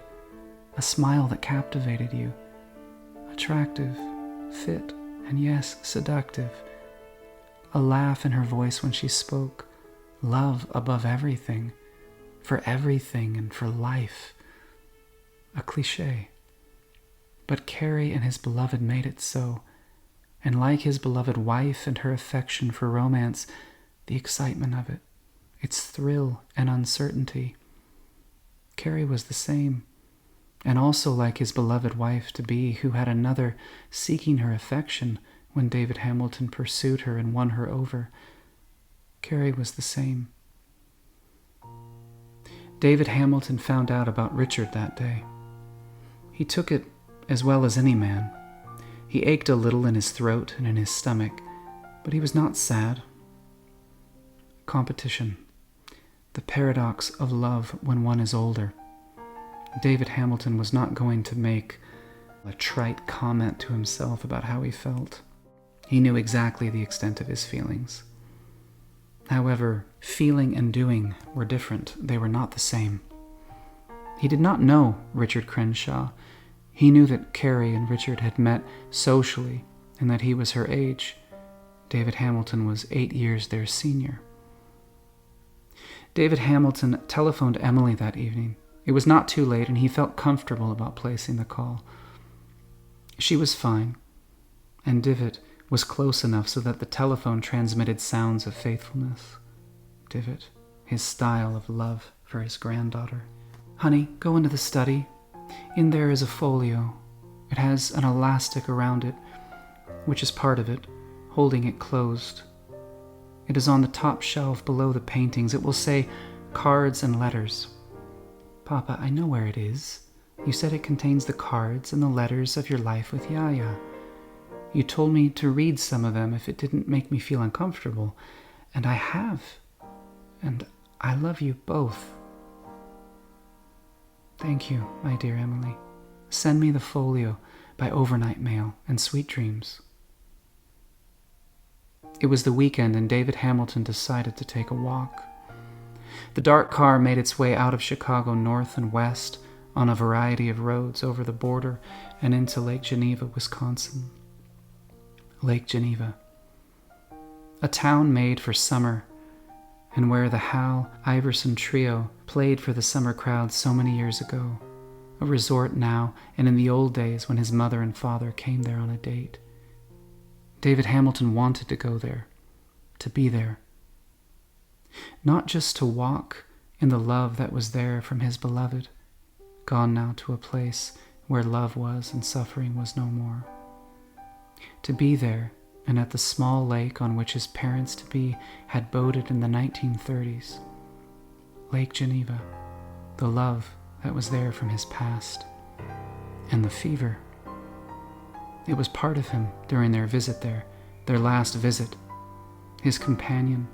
a smile that captivated you, attractive, fit, and yes, seductive, a laugh in her voice when she spoke, love above everything, for everything and for life, a cliché. But Carrie and his beloved made it so, and like his beloved wife and her affection for romance, the excitement of it, its thrill and uncertainty. Carrie was the same, and also like his beloved wife-to-be, who had another seeking her affection when David Hamilton pursued her and won her over. Carrie was the same. David Hamilton found out about Richard that day. He took it as well as any man. He ached a little in his throat and in his stomach, but he was not sad. Competition. The paradox of love when one is older. David Hamilton was not going to make a trite comment to himself about how he felt. He knew exactly the extent of his feelings. However, feeling and doing were different. They were not the same. He did not know Richard Crenshaw. He knew that Carrie and Richard had met socially and that he was her age. David Hamilton was 8 years their senior. David Hamilton telephoned Emily that evening. It was not too late, and he felt comfortable about placing the call. She was fine, and Divot was close enough so that the telephone transmitted sounds of faithfulness. Divot, his style of love for his granddaughter. "Honey, go into the study. In there is a folio. It has an elastic around it, which is part of it, holding it closed. It is on the top shelf below the paintings. It will say cards and letters." "Papa, I know where it is. You said it contains the cards and the letters of your life with Yaya. You told me to read some of them if it didn't make me feel uncomfortable, and I have. And I love you both." "Thank you, my dear Emily. Send me the folio. by overnight mail and sweet dreams. It was the weekend, and David Hamilton decided to take a walk. The dark car made its way out of Chicago north and west on a variety of roads over the border and into Lake Geneva, Wisconsin. Lake Geneva, a town made for summer, and where the Hal Iverson Trio played for the summer crowd so many years ago, a resort now and in the old days when his mother and father came there on a date. David Hamilton wanted to go there, to be there. Not just to walk in the love that was there from his beloved, gone now to a place where love was and suffering was no more. To be there and at the small lake on which his parents-to-be had boated in the 1930s. Lake Geneva, the love that was there from his past, and the fever. It was part of him during their visit there, their last visit, his companion,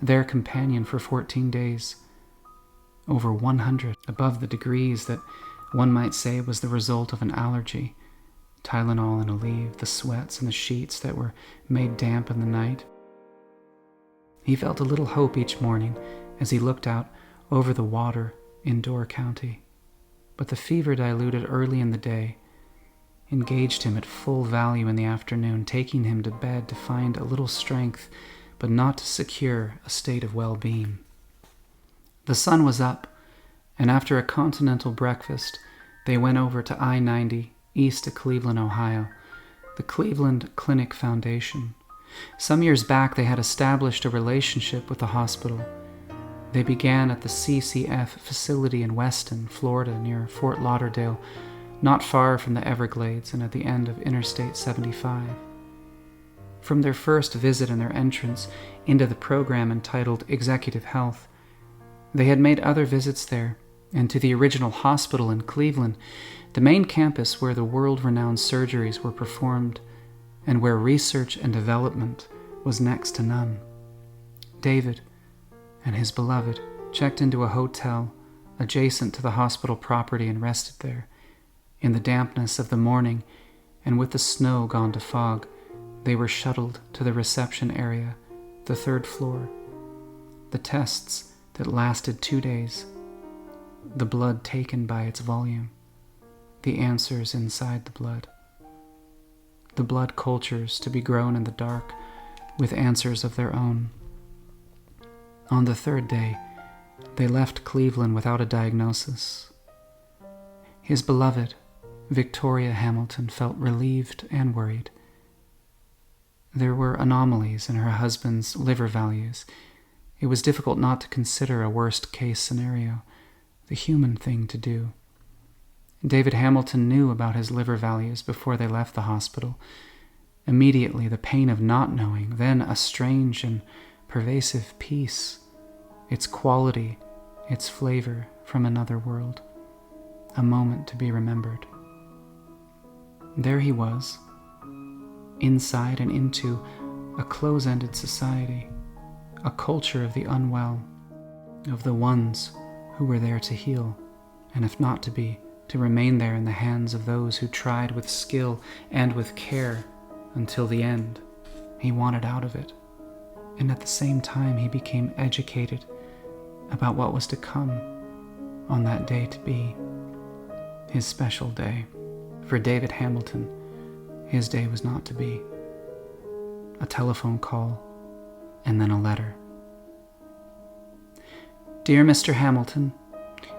their companion for 14 days, over 100 above the degrees that one might say was the result of an allergy, Tylenol and Aleve, the sweats and the sheets that were made damp in the night. He felt a little hope each morning as he looked out over the water in Door County, but the fever diluted early in the day, engaged him at full value in the afternoon, taking him to bed to find a little strength, but not to secure a state of well-being. The sun was up, and after a continental breakfast, they went over to I-90 east of Cleveland, Ohio, the Cleveland Clinic Foundation. Some years back, they had established a relationship with the hospital. They began at the CCF facility in Weston, Florida, near Fort Lauderdale, not far from the Everglades and at the end of Interstate 75. From their first visit and their entrance into the program entitled Executive Health, they had made other visits there, and to the original hospital in Cleveland, the main campus where the world-renowned surgeries were performed and where research and development was next to none. David and his beloved checked into a hotel adjacent to the hospital property and rested there. In the dampness of the morning, and with the snow gone to fog, they were shuttled to the reception area, the 3rd floor. The tests that lasted 2 days, the blood taken by its volume, the answers inside the blood cultures to be grown in the dark with answers of their own. On the 3rd day, they left Cleveland without a diagnosis. His beloved, Victoria Hamilton, felt relieved and worried. There were anomalies in her husband's liver values. It was difficult not to consider a worst-case scenario, the human thing to do. David Hamilton knew about his liver values before they left the hospital. Immediately, the pain of not knowing, then a strange and pervasive peace, its quality, its flavor from another world, a moment to be remembered. There he was, inside and into a close-ended society, a culture of the unwell, of the ones who were there to heal, and if not to be, to remain there in the hands of those who tried with skill and with care until the end. He wanted out of it, and at the same time he became educated about what was to come on that day to be, his special day. For David Hamilton, his day was not to be. A telephone call, and then a letter. Dear Mr. Hamilton,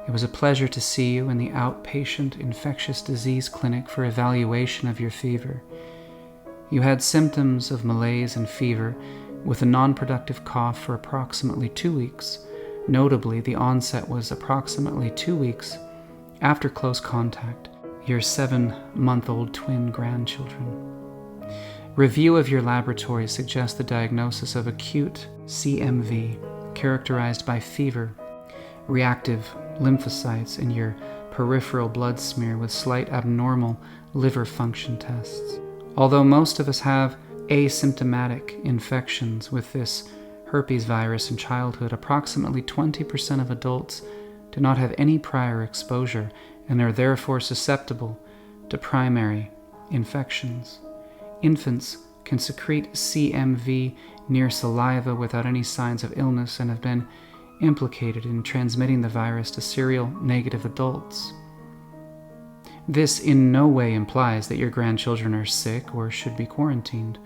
it was a pleasure to see you in the outpatient infectious disease clinic for evaluation of your fever. You had symptoms of malaise and fever with a non-productive cough for approximately 2 weeks. Notably, the onset was approximately 2 weeks after close contact, your 7-month-old twin grandchildren. Review of your laboratory suggests the diagnosis of acute CMV, characterized by fever, reactive lymphocytes in your peripheral blood smear with slight abnormal liver function tests. Although most of us have asymptomatic infections with this herpes virus in childhood, approximately 20% of adults do not have any prior exposure and are therefore susceptible to primary infections. Infants can secrete CMV near saliva without any signs of illness and have been implicated in transmitting the virus to serial-negative adults. This in no way implies that your grandchildren are sick or should be quarantined.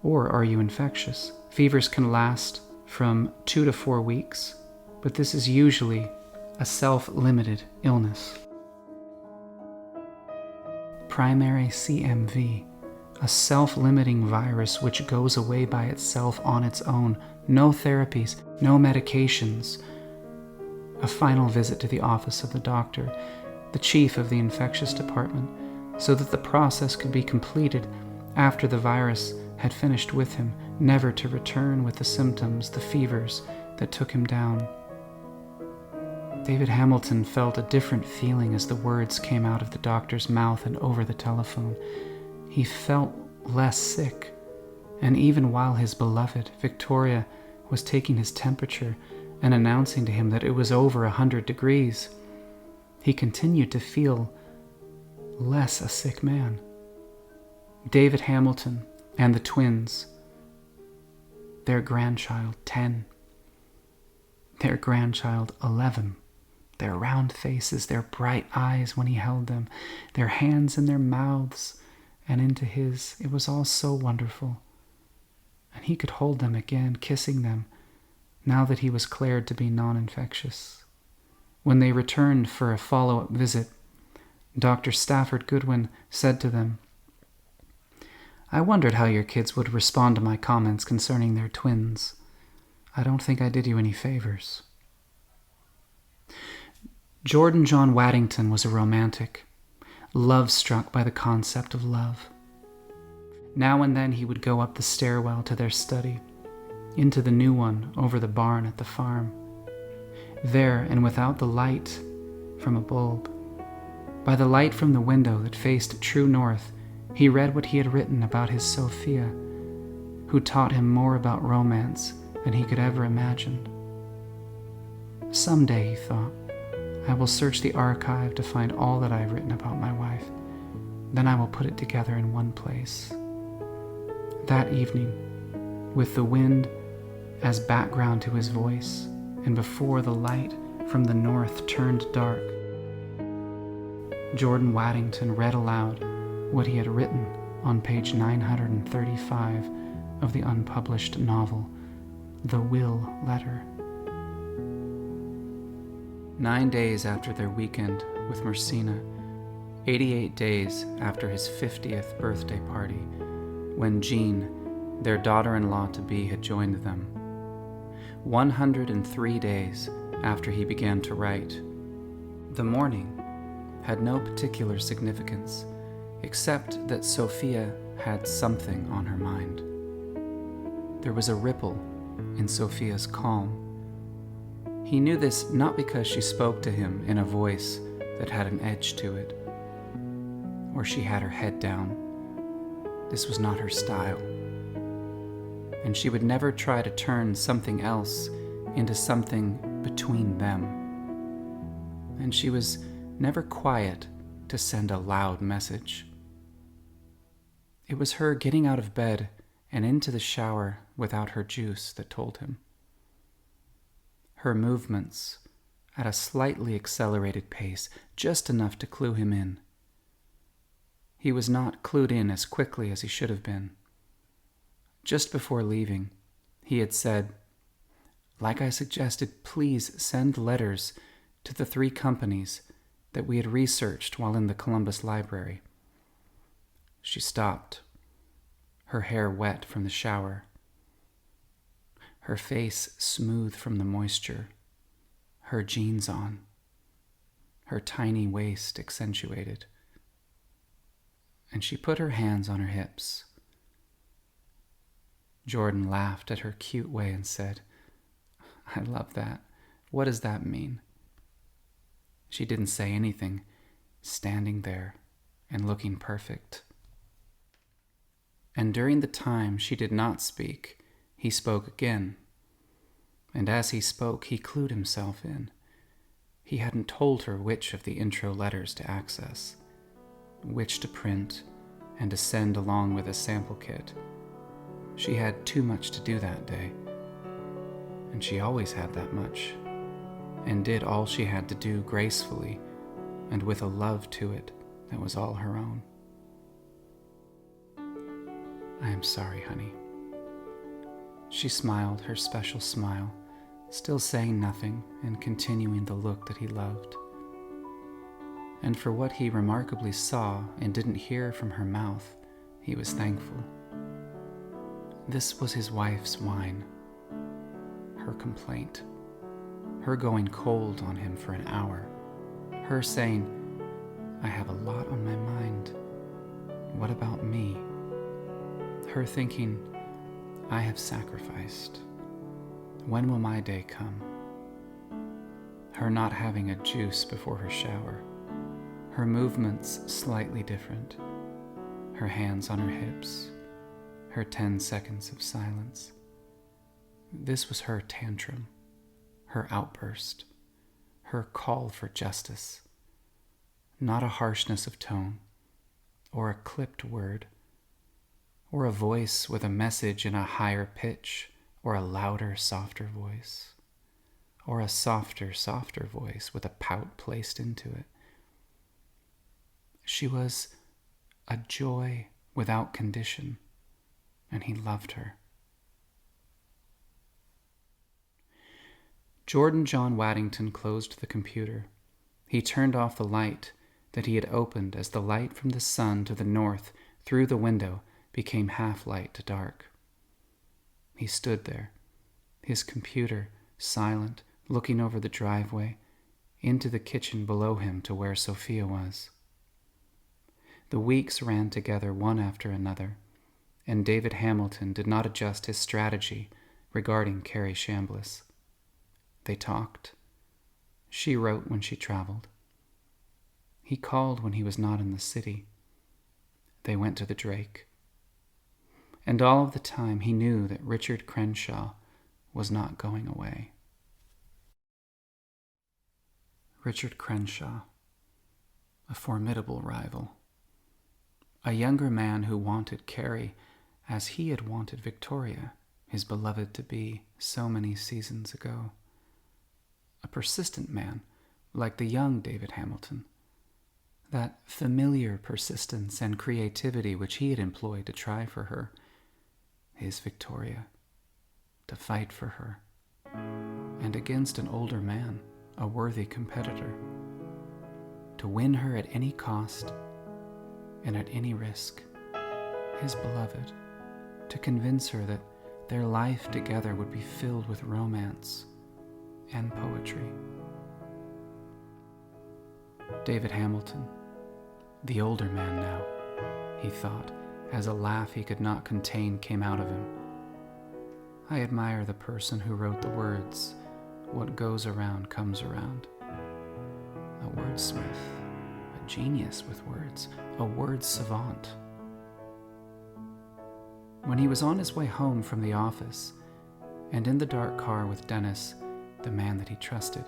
Or are you infectious? Fevers can last from 2 to 4 weeks, but this is usually a self-limited illness. Primary CMV, a self-limiting virus which goes away by itself on its own, no therapies, no medications. A final visit to the office of the doctor, the chief of the infectious department, so that the process could be completed after the virus had finished with him, never to return with the symptoms, the fevers that took him down. David Hamilton felt a different feeling as the words came out of the doctor's mouth and over the telephone. He felt less sick, and even while his beloved Victoria was taking his temperature and announcing to him that it was over 100 degrees, he continued to feel less a sick man. David Hamilton and the twins, their grandchild 10, their grandchild 11, their round faces, their bright eyes when he held them, their hands in their mouths and into his. It was all so wonderful. And he could hold them again, kissing them, now that he was cleared to be non-infectious. When they returned for a follow-up visit, Dr. Stafford Goodwin said to them, "I wondered how your kids would respond to my comments concerning their twins. I don't think I did you any favors." Jordan John Waddington was a romantic, love-struck by the concept of love. Now and then he would go up the stairwell to their study, into the new one over the barn at the farm. There, and without the light from a bulb, by the light from the window that faced true north, he read what he had written about his Sophia, who taught him more about romance than he could ever imagine. Someday, he thought, I will search the archive to find all that I have written about my wife. Then I will put it together in one place. That evening, with the wind as background to his voice, and before the light from the north turned dark, Jordan Waddington read aloud what he had written on page 935 of the unpublished novel, The Will Letter. 9 days after their weekend with Mersina, 88 days after his 50th birthday party, when Jean, their daughter-in-law-to-be, had joined them. 103 days after he began to write. The morning had no particular significance, except that Sophia had something on her mind. There was a ripple in Sophia's calm. He knew this not because she spoke to him in a voice that had an edge to it, or she had her head down. This was not her style. And she would never try to turn something else into something between them. And she was never quiet to send a loud message. It was her getting out of bed and into the shower without her juice that told him. Her movements at a slightly accelerated pace, just enough to clue him in. He was not clued in as quickly as he should have been. Just before leaving, he had said, "Like I suggested, please send letters to the 3 companies that we had researched while in the Columbus Library." She stopped, her hair wet from the shower, her face smooth from the moisture, her jeans on, her tiny waist accentuated. And she put her hands on her hips. Jordan laughed at her cute way and said, "I love that. What does that mean?" She didn't say anything, standing there and looking perfect. And during the time she did not speak, he spoke again. And as he spoke, he clued himself in. He hadn't told her which of the intro letters to access, which to print, and to send along with a sample kit. She had too much to do that day, and she always had that much, and did all she had to do gracefully and with a love to it that was all her own. "I am sorry, honey." She smiled her special smile, still saying nothing and continuing the look that he loved. And for what he remarkably saw and didn't hear from her mouth, he was thankful. This was his wife's whine, her complaint, her going cold on him for an hour, her saying, "I have a lot on my mind. What about me?" Her thinking, "I have sacrificed. When will my day come?" Her not having a juice before her shower, her movements slightly different, her hands on her hips, her 10 seconds of silence. This was her tantrum, her outburst, her call for justice. Not a harshness of tone, or a clipped word, or a voice with a message in a higher pitch, or a louder, softer voice, or a softer, softer voice with a pout placed into it. She was a joy without condition, and he loved her. Jordan John Waddington closed the computer. He turned off the light that he had opened as the light from the sun to the north through the window became half light to dark. He stood there, his computer silent, looking over the driveway, into the kitchen below him to where Sophia was. The weeks ran together one after another, and David Hamilton did not adjust his strategy regarding Carrie Chambliss. They talked. She wrote when she traveled. He called when he was not in the city. They went to the Drake. And all of the time he knew that Richard Crenshaw was not going away. Richard Crenshaw, a formidable rival. A younger man who wanted Carrie as he had wanted Victoria, his beloved-to-be, so many seasons ago. A persistent man, like the young David Hamilton. That familiar persistence and creativity which he had employed to try for her, his Victoria, to fight for her, and against an older man, a worthy competitor, to win her at any cost and at any risk, his beloved, to convince her that their life together would be filled with romance and poetry. David Hamilton, the older man now, he thought, as a laugh he could not contain came out of him. I admire the person who wrote the words, "What goes around comes around." A wordsmith, a genius with words, a word savant. When he was on his way home from the office, and in the dark car with Dennis, the man that he trusted,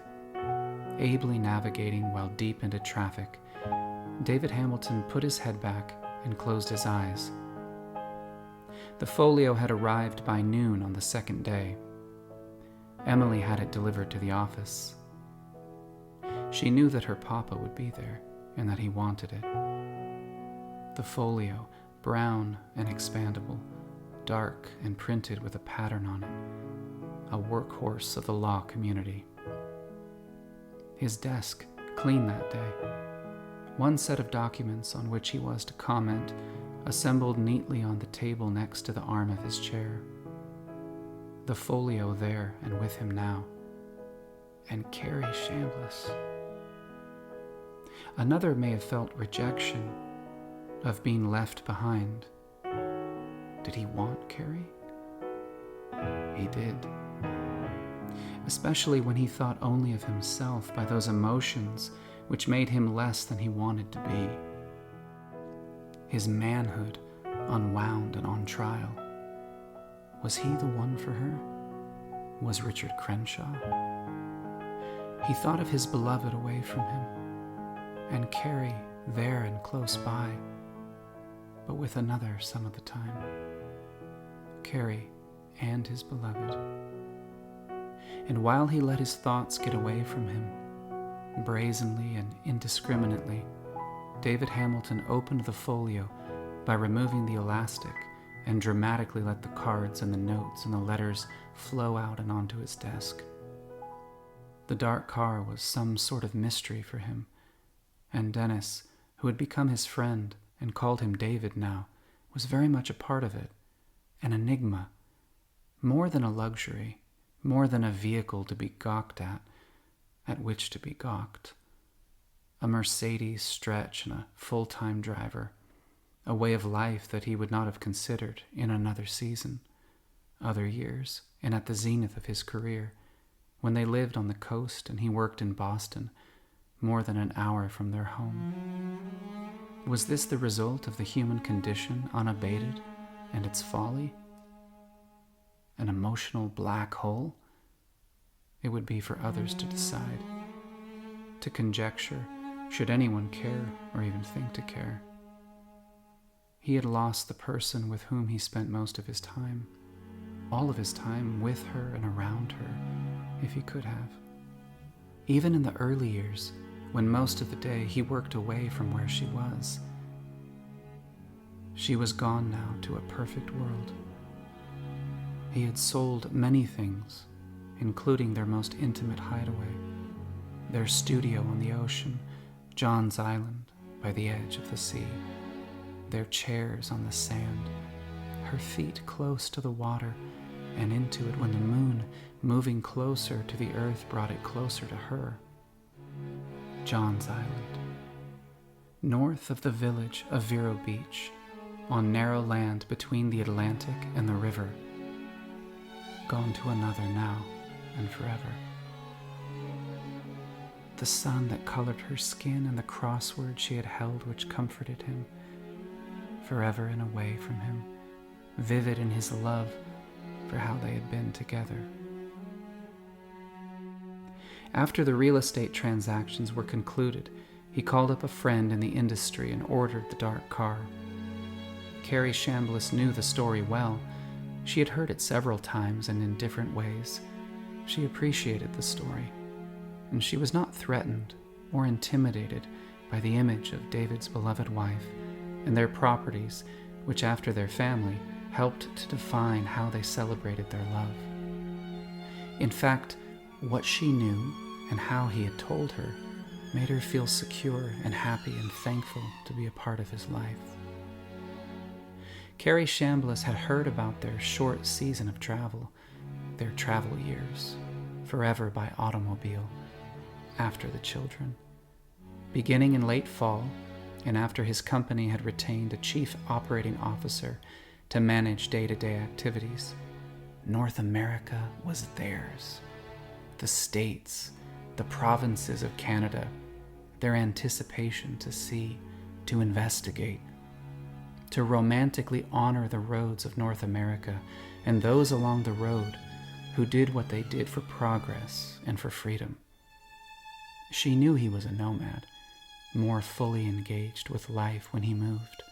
ably navigating while deep into traffic, David Hamilton put his head back and closed his eyes. The folio had arrived by noon on the second day. Emily had it delivered to the office. She knew that her papa would be there and that he wanted it. The folio, brown and expandable, dark and printed with a pattern on it, a workhorse of the law community. His desk, clean that day. One set of documents on which he was to comment, assembled neatly on the table next to the arm of his chair. The folio there and with him now. And Carrie Chambliss. Another may have felt rejection, of being left behind. Did he want Carrie? He did. Especially when he thought only of himself by those emotions which made him less than he wanted to be. His manhood unwound and on trial. Was he the one for her? Was Richard Crenshaw? He thought of his beloved away from him, and Carrie there and close by. but with another some of the time. Carrie and his beloved. And while he let his thoughts get away from him, brazenly and indiscriminately, David Hamilton opened the folio by removing the elastic and dramatically let the cards and the notes and the letters flow out and onto his desk. The dark car was some sort of mystery for him, and Dennis, who had become his friend and called him David now, was very much a part of it, an enigma, more than a luxury, more than a vehicle to be gawked at which to be gawked. A Mercedes stretch and a full-time driver, a way of life that he would not have considered in another season, other years, and at the zenith of his career, when they lived on the coast and he worked in Boston, more than an hour from their home. Was this the result of the human condition unabated and its folly? An emotional black hole? It would be for others to decide, to conjecture, should anyone care or even think to care. He had lost the person with whom he spent most of his time, all of his time with her and around her, if he could have. Even in the early years, when most of the day he worked away from where she was. She was gone now to a perfect world. He had sold many things, including their most intimate hideaway, their studio on the ocean, John's Island by the edge of the sea, their chairs on the sand, her feet close to the water and into it when the moon, moving closer to the earth, brought it closer to her. John's Island. North of the village of Vero Beach, on narrow land between the Atlantic and the river. Gone to another now and forever. The sun that colored her skin and the crossword she had held which comforted him, forever and away from him, vivid in his love for how they had been together. After the real estate transactions were concluded, he called up a friend in the industry and ordered the dark car. Carrie Chambliss knew the story well. She had heard it several times and in different ways. She appreciated the story, and she was not threatened or intimidated by the image of David's beloved wife and their properties, which after their family helped to define how they celebrated their love. In fact, what she knew and how he had told her made her feel secure and happy and thankful to be a part of his life. Carrie Chambliss had heard about their short season of travel, their travel years, forever by automobile, after the children. Beginning in late fall, and after his company had retained a chief operating officer to manage day-to-day activities, North America was theirs. The states, the provinces of Canada, their anticipation to see, to investigate, to romantically honor the roads of North America and those along the road who did what they did for progress and for freedom. She knew he was a nomad, more fully engaged with life when he moved.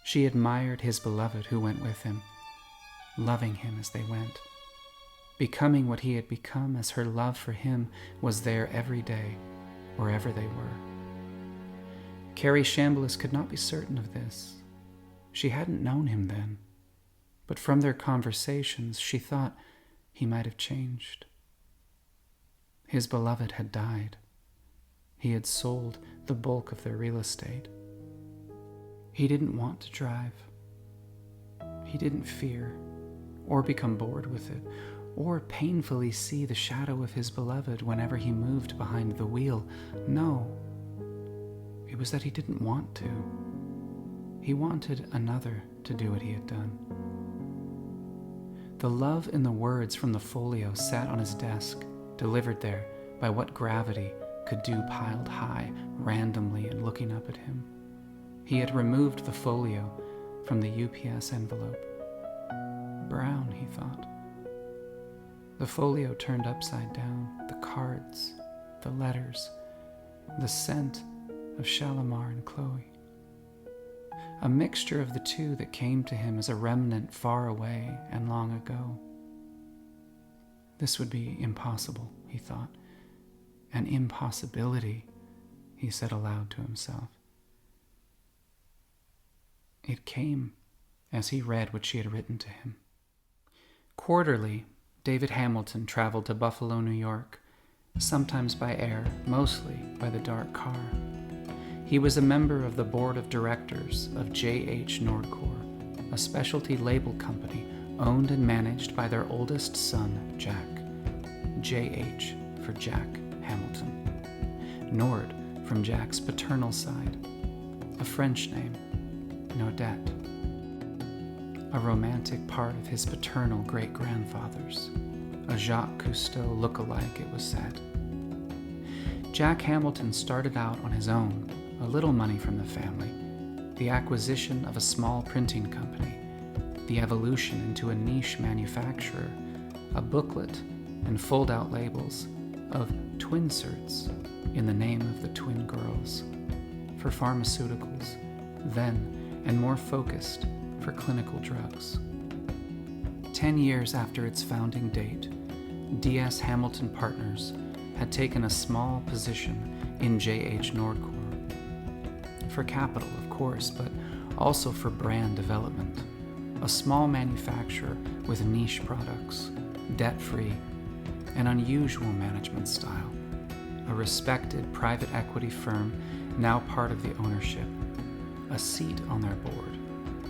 She admired his beloved who went with him, loving him as they went, becoming what he had become as her love for him was there every day, wherever they were. Carrie Chambliss could not be certain of this. She hadn't known him then, but from their conversations she thought he might have changed. His beloved had died. He had sold the bulk of their real estate. He didn't want to drive. He didn't fear or become bored with it, or painfully see the shadow of his beloved whenever he moved behind the wheel. No, it was that he didn't want to. He wanted another to do what he had done. The love in the words from the folio sat on his desk, delivered there by what gravity could do piled high, randomly and looking up at him. He had removed the folio from the UPS envelope. Brown, he thought. The folio turned upside down, the cards, the letters, the scent of Shalimar and Chloe. a mixture of the two that came to him as a remnant far away and long ago. This would be impossible, he thought. An impossibility, he said aloud to himself. It came as he read what she had written to him. Quarterly, David Hamilton traveled to Buffalo, New York, sometimes by air, mostly by the dark car. He was a member of the board of directors of J.H. Nordcore, a specialty label company owned and managed by their oldest son, Jack. J.H. for Jack Hamilton. Nord from Jack's paternal side, a French name, Naudette, a romantic part of his paternal great-grandfather's, a Jacques Cousteau look-alike, it was said. Jack Hamilton started out on his own, a little money from the family, the acquisition of a small printing company, the evolution into a niche manufacturer, a booklet and fold-out labels of twinserts in the name of the twin girls, for pharmaceuticals, then and more focused for clinical drugs. 10 years after its founding date, D.S. Hamilton Partners had taken a small position in J.H. Nordcore. For capital, of course, but also for brand development. A small manufacturer with niche products, debt-free, an unusual management style. A respected private equity firm now part of the ownership. A seat on their board.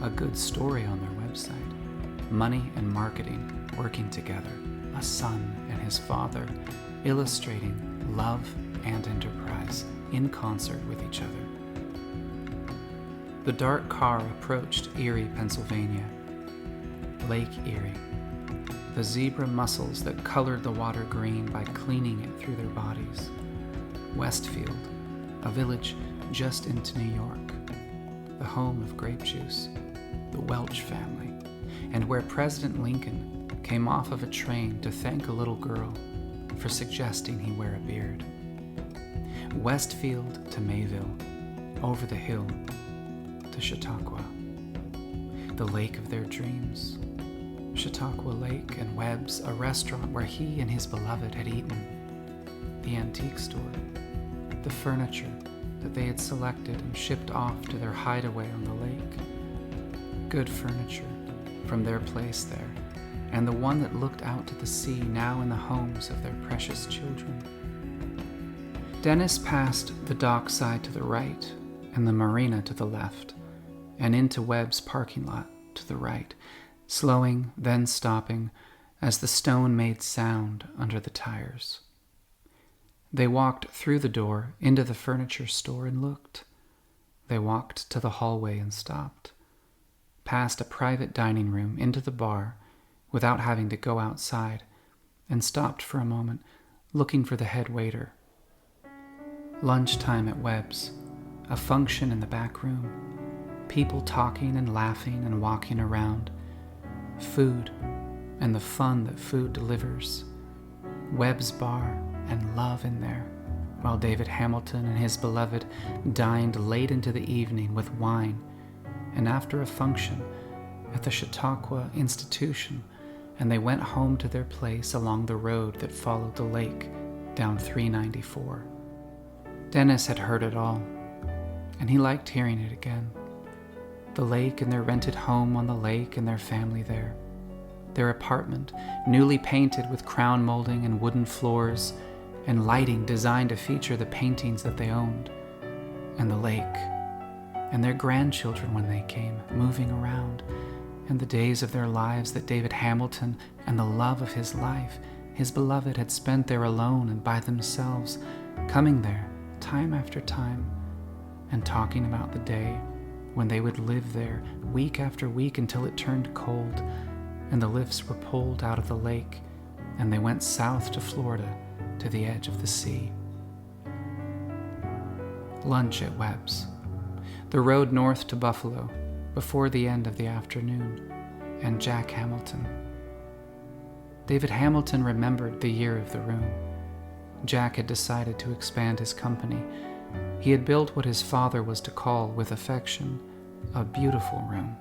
A good story on their website. Money and marketing working together. A son and his father illustrating love and enterprise in concert with each other. The dark car approached Erie, Pennsylvania. Lake Erie. The zebra mussels that colored the water green by cleaning it through their bodies. Westfield, a village just into New York. The home of grape juice, the Welch family, and where President Lincoln came off of a train to thank a little girl for suggesting he wear a beard. Westfield to Mayville, over the hill to Chautauqua, the lake of their dreams. Chautauqua Lake and Webb's, a restaurant where he and his beloved had eaten. The antique store, the furniture that they had selected and shipped off to their hideaway on the lake. Good furniture from their place there, and the one that looked out to the sea now in the homes of their precious children. Dennis passed the dockside to the right and the marina to the left, and into Webb's parking lot to the right, slowing, then stopping, as the stone made sound under the tires. They walked through the door into the furniture store and looked. They walked to the hallway and stopped, past a private dining room into the bar without having to go outside, and stopped for a moment, looking for the head waiter. Lunchtime at Webb's, a function in the back room, people talking and laughing and walking around, food and the fun that food delivers, Webb's bar and love in there, while David Hamilton and his beloved dined late into the evening with wine, and after a function at the Chautauqua Institution, and they went home to their place along the road that followed the lake down 394. Dennis had heard it all, and he liked hearing it again. The lake and their rented home on the lake and their family there. Their apartment, newly painted with crown molding and wooden floors, and lighting designed to feature the paintings that they owned. And the lake, and their grandchildren when they came, moving around, and the days of their lives that David Hamilton and the love of his life, his beloved, had spent there alone and by themselves, coming there time after time, and talking about the day when they would live there week after week until it turned cold, and the lifts were pulled out of the lake, and they went south to Florida, to the edge of the sea. Lunch at Webb's. The road north to Buffalo, before the end of the afternoon, and Jack Hamilton. David Hamilton remembered the year of the room. Jack had decided to expand his company. He had built what his father was to call, with affection, a beautiful room.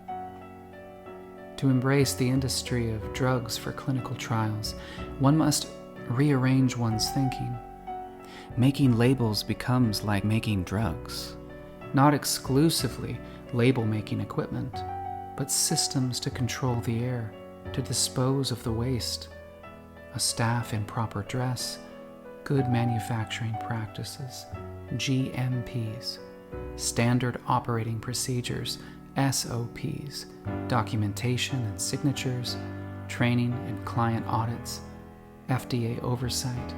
To embrace the industry of drugs for clinical trials, one must rearrange one's thinking. Making labels becomes like making drugs, not exclusively label-making equipment, but systems to control the air, to dispose of the waste, a staff in proper dress, good manufacturing practices, GMPs, standard operating procedures, SOPs, documentation and signatures, training and client audits, FDA oversight,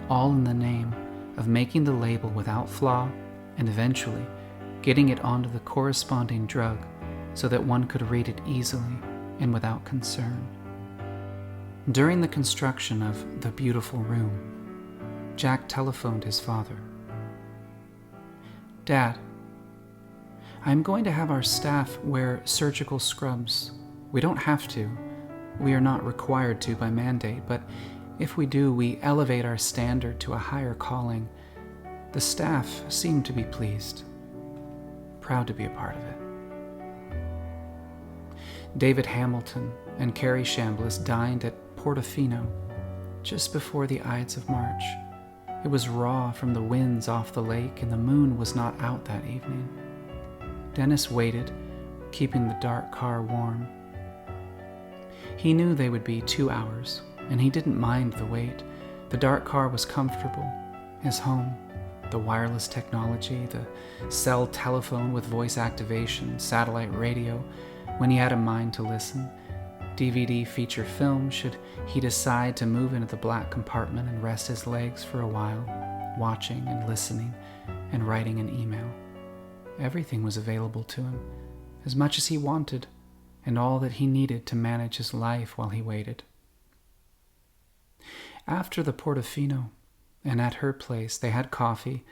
all in the name of making the label without flaw and eventually getting it onto the corresponding drug so that one could read it easily and without concern. During the construction of the beautiful room, Jack telephoned his father. "Dad, I'm going to have our staff wear surgical scrubs. We don't have to. We are not required to by mandate, but if we do, we elevate our standard to a higher calling." The staff seemed to be pleased, proud to be a part of it. David Hamilton and Carrie Chambliss dined at Portofino just before the Ides of March. It was raw from the winds off the lake, and the moon was not out that evening. Dennis waited, keeping the dark car warm. He knew they would be 2 hours, and he didn't mind the wait. The dark car was comfortable, his home, the wireless technology, the cell telephone with voice activation, satellite radio, when he had a mind to listen, DVD feature film should he decide to move into the black compartment and rest his legs for a while, watching and listening and writing an email. Everything was available to him, as much as he wanted, and all that he needed to manage his life while he waited. After the Portofino, and at her place, they had coffee,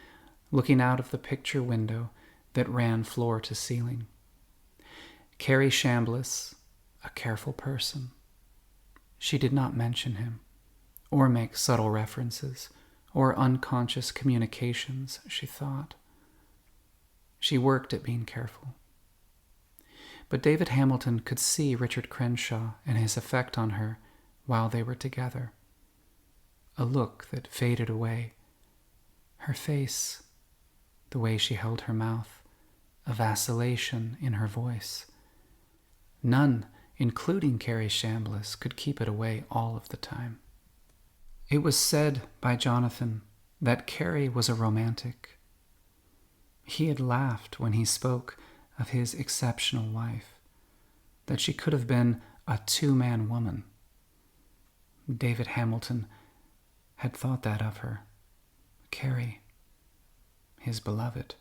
looking out of the picture window that ran floor to ceiling. Carrie Chambliss, a careful person. She did not mention him, or make subtle references, or unconscious communications, she thought. She worked at being careful. But David Hamilton could see Richard Crenshaw and his effect on her while they were together. A look that faded away. Her face, the way she held her mouth, a vacillation in her voice. None, including Carrie Chambliss, could keep it away all of the time. It was said by Jonathan that Carrie was a romantic. He had laughed when he spoke of his exceptional wife, that she could have been a two-man woman. David Hamilton had thought that of her. Carrie, his beloved.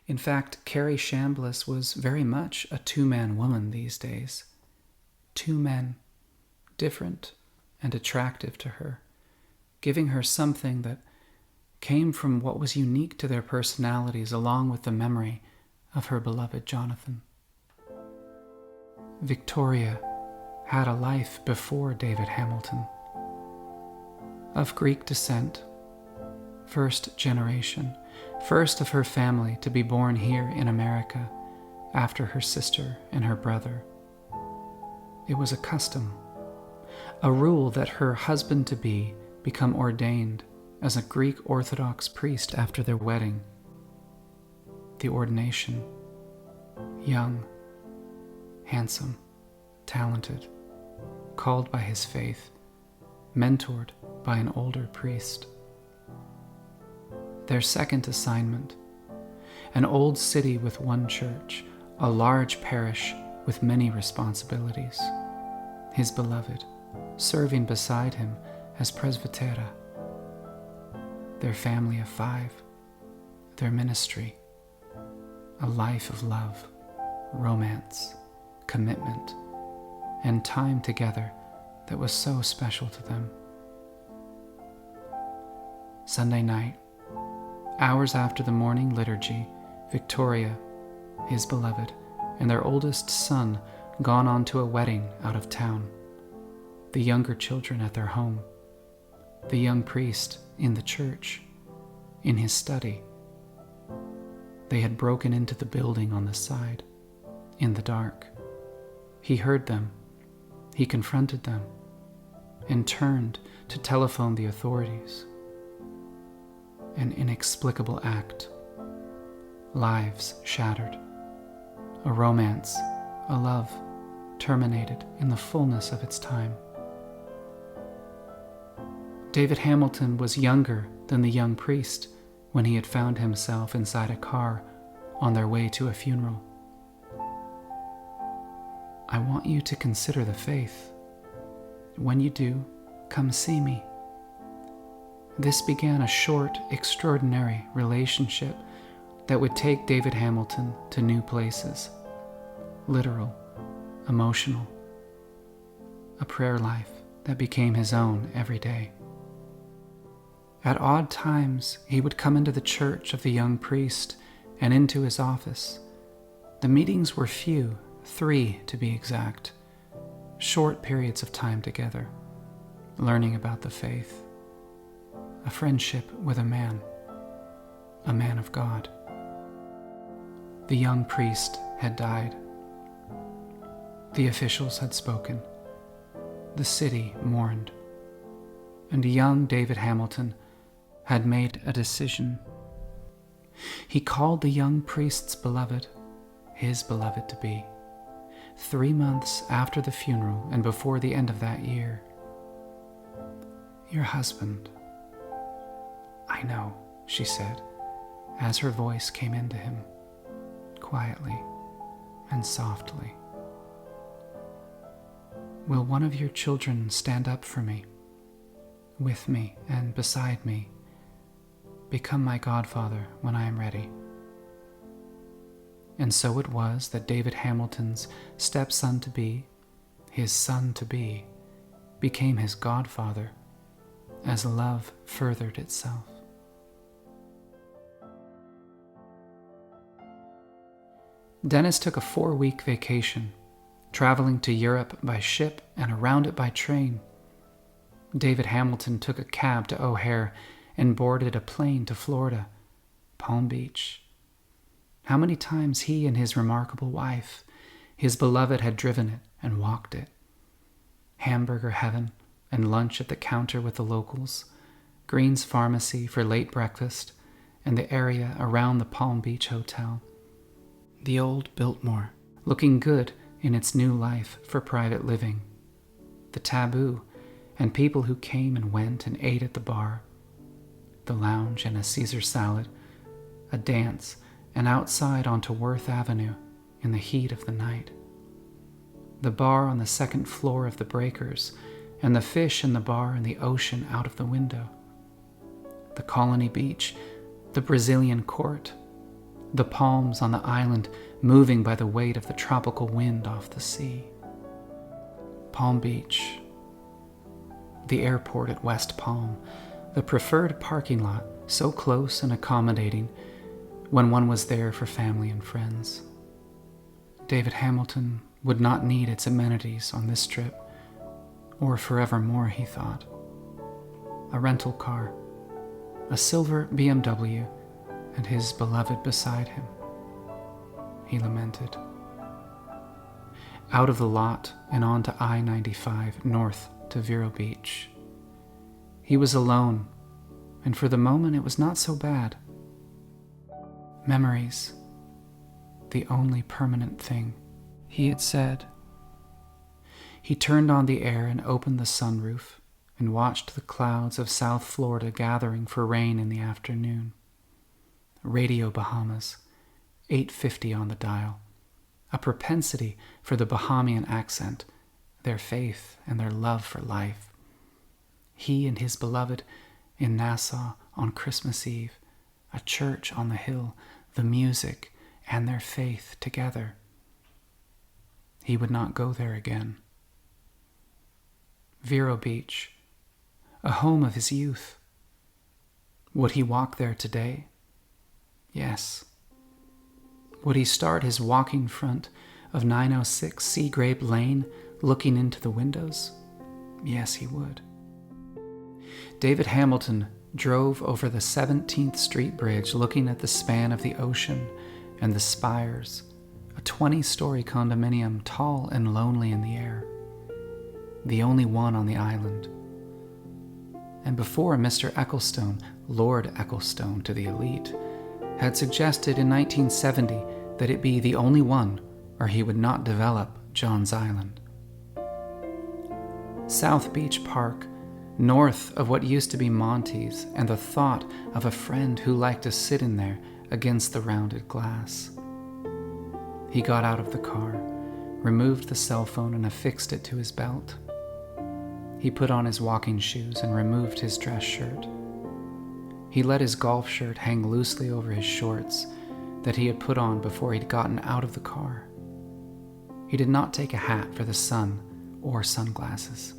In fact, Carrie Chambliss was very much a two-man woman these days. Two men, different and attractive to her, giving her something that came from what was unique to their personalities, along with the memory of her beloved Jonathan. Victoria had a life before David Hamilton. Of Greek descent, first generation, first of her family to be born here in America after her sister and her brother. It was a custom, a rule that her husband-to-be become ordained as a Greek Orthodox priest after their wedding. The ordination, young, handsome, talented, called by his faith, mentored by an older priest. Their second assignment, an old city with one church, a large parish with many responsibilities. His beloved, serving beside him as presbytera. Their family of 5, their ministry, a life of love, romance, commitment, and time together that was so special to them. Sunday night, hours after the morning liturgy, Victoria, his beloved, and their oldest son gone on to a wedding out of town, the younger children at their home, the young priest in the church, in his study. They had broken into the building on the side, in the dark. He heard them. He confronted them and turned to telephone the authorities. An inexplicable act. Lives shattered. A romance, a love, terminated in the fullness of its time. David Hamilton was younger than the young priest when he had found himself inside a car on their way to a funeral. I want you to consider the faith. When you do, come see me. This began a short, extraordinary relationship that would take David Hamilton to new places. Literal, emotional. A prayer life that became his own every day. At odd times, he would come into the church of the young priest and into his office. The meetings were few, 3 to be exact. Short periods of time together, learning about the faith. A friendship with a man of God. The young priest had died. The officials had spoken. The city mourned. And young David Hamilton had made a decision. He called the young priest's beloved, his beloved to be, 3 months after the funeral and before the end of that year. Your husband. I know, she said, as her voice came into him, quietly and softly. Will one of your children stand up for me, with me and beside me, become my godfather when I am ready? And so it was that David Hamilton's stepson-to-be, his son-to-be, became his godfather as love furthered itself. Dennis took a 4-week vacation, traveling to Europe by ship and around it by train. David Hamilton took a cab to O'Hare and boarded a plane to Florida, Palm Beach. How many times he and his remarkable wife, his beloved, had driven it and walked it. Hamburger heaven and lunch at the counter with the locals, Green's Pharmacy for late breakfast, and the area around the Palm Beach Hotel. The old Biltmore, looking good in its new life for private living. The taboo, and people who came and went and ate at the bar. The lounge and a Caesar salad, a dance, and outside onto Worth Avenue in the heat of the night. The bar on the 2nd floor of the Breakers, and the fish in the bar and the ocean out of the window. The Colony Beach, the Brazilian Court, the palms on the island moving by the weight of the tropical wind off the sea. Palm Beach, the airport at West Palm, the preferred parking lot so close and accommodating when one was there for family and friends. David Hamilton would not need its amenities on this trip, or forevermore, he thought. A rental car, a silver BMW, and his beloved beside him. He lamented. Out of the lot and onto I-95 north to Vero Beach. He was alone, and for the moment it was not so bad. Memories, the only permanent thing, he had said. He turned on the air and opened the sunroof and watched the clouds of South Florida gathering for rain in the afternoon. Radio Bahamas, 850 on the dial, a propensity for the Bahamian accent, their faith and their love for life. He and his beloved in Nassau on Christmas Eve, a church on the hill, the music and their faith together. He would not go there again. Vero Beach, a home of his youth. Would he walk there today? Yes. Would he start his walking front of 906 Seagrape Lane looking into the windows? Yes, he would. David Hamilton drove over the 17th Street Bridge looking at the span of the ocean and the spires, a 20-story condominium tall and lonely in the air, the only one on the island. And before Mr. Ecclestone, Lord Ecclestone to the elite, had suggested in 1970 that it be the only one or he would not develop John's Island. South Beach Park, north of what used to be Monty's, and the thought of a friend who liked to sit in there against the rounded glass. He got out of the car, removed the cell phone and affixed it to his belt. He put on his walking shoes and removed his dress shirt. He let his golf shirt hang loosely over his shorts that he had put on before he'd gotten out of the car. He did not take a hat for the sun or sunglasses.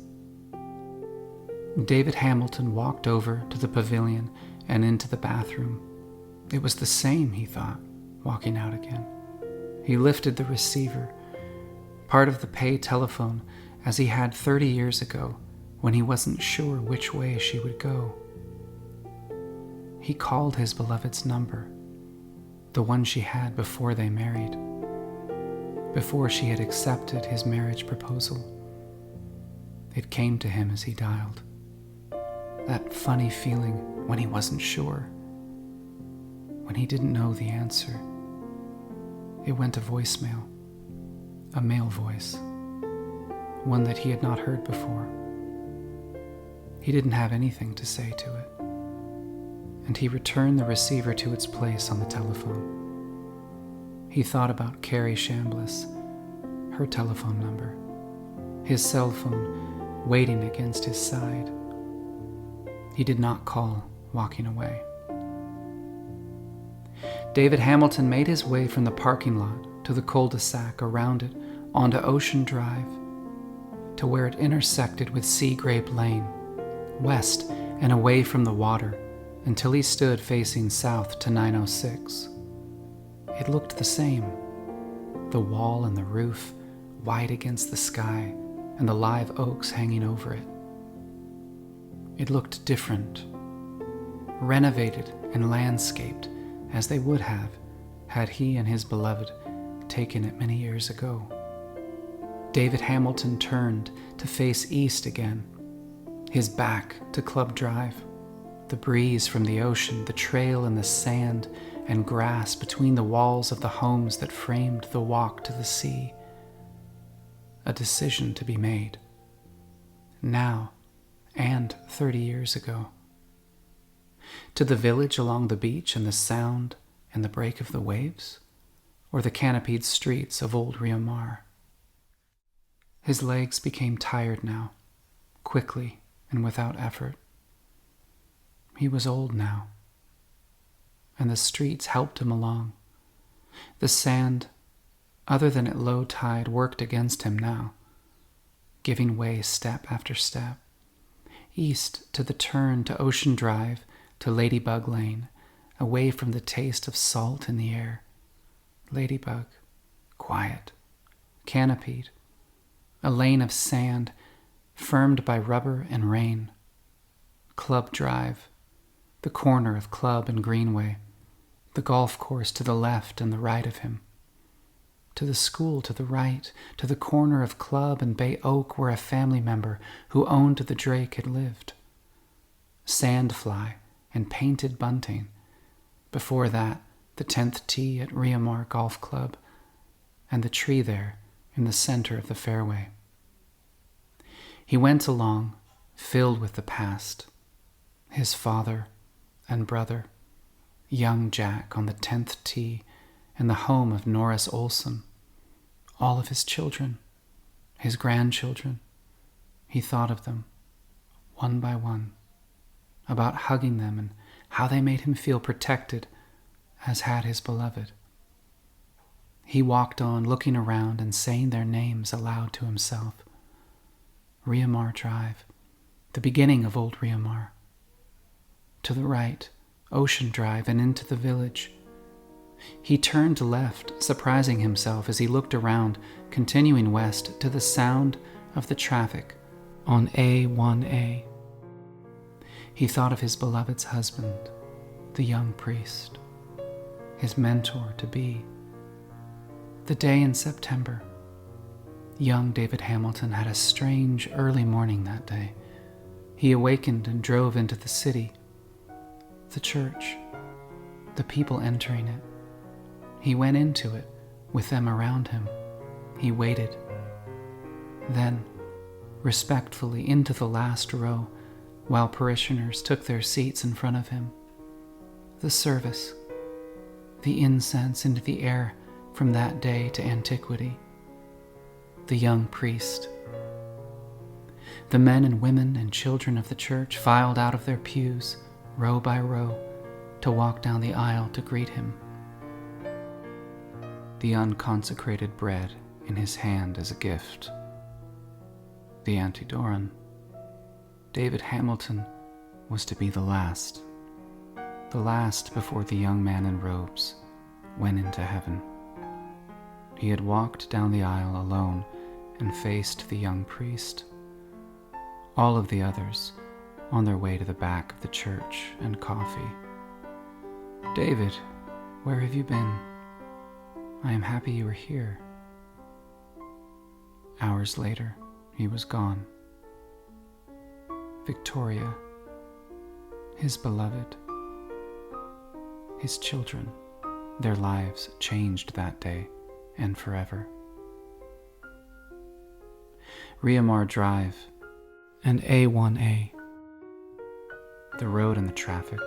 David Hamilton walked over to the pavilion and into the bathroom. It was the same, he thought, walking out again. He lifted the receiver, part of the pay telephone as he had 30 years ago when he wasn't sure which way she would go. He called his beloved's number, the one she had before they married, before she had accepted his marriage proposal. It came to him as he dialed. That funny feeling when he wasn't sure, when he didn't know the answer. It went to voicemail, a male voice, one that he had not heard before. He didn't have anything to say to it, and he returned the receiver to its place on the telephone. He thought about Carrie Chambliss, her telephone number, his cell phone waiting against his side. He did not call, walking away. David Hamilton made his way from the parking lot to the cul-de-sac around it onto Ocean Drive, to where it intersected with Sea Grape Lane, west and away from the water, until he stood facing south to 906. It looked the same, the wall and the roof white against the sky and the live oaks hanging over it. It looked different, renovated and landscaped as they would have had he and his beloved taken it many years ago. David Hamilton turned to face east again, his back to Club Drive, the breeze from the ocean, the trail in the sand and grass between the walls of the homes that framed the walk to the sea. A decision to be made, now and 30 years ago. To the village along the beach and the sound and the break of the waves, or the canopied streets of old Riomar. His legs became tired now, quickly and without effort. He was old now, and the streets helped him along. The sand, other than at low tide, worked against him now, giving way step after step. East to the turn to Ocean Drive, to Ladybug Lane, away from the taste of salt in the air. Ladybug, quiet, canopied, a lane of sand, firmed by rubber and rain. Club Drive, the corner of Club and Greenway, the golf course to the left and the right of him. To the school to the right, to the corner of Club and Bay Oak where a family member who owned the Drake had lived. Sandfly and painted bunting. Before that, the 10th tee at Riomar Golf Club, and the tree there in the center of the fairway. He went along, filled with the past, his father and brother, young Jack on the 10th tee, and the home of Norris Olson, all of his children, his grandchildren. He thought of them, one by one, about hugging them and how they made him feel protected, as had his beloved. He walked on, looking around and saying their names aloud to himself. Riomar Drive, the beginning of old Riomar. To the right, Ocean Drive and into the village. He turned left, surprising himself as he looked around, continuing west to the sound of the traffic on A1A. He thought of his beloved's husband, the young priest, his mentor-to-be. The day in September. Young David Hamilton had a strange early morning that day. He awakened and drove into the city, the church, the people entering it. He went into it with them around him. He waited. Then, respectfully into the last row, while parishioners took their seats in front of him. The service, the incense into the air from that day to antiquity. The young priest. The men and women and children of the church filed out of their pews, row by row, to walk down the aisle to greet him. The unconsecrated bread in his hand as a gift. The Antidoran. David Hamilton was to be the last before the young man in robes went into heaven. He had walked down the aisle alone and faced the young priest. All of the others on their way to the back of the church and coffee. "David, where have you been? I am happy you are here." Hours later, he was gone. Victoria, his beloved, his children, their lives changed that day and forever. Riamar Drive and A1A. The road and the traffic.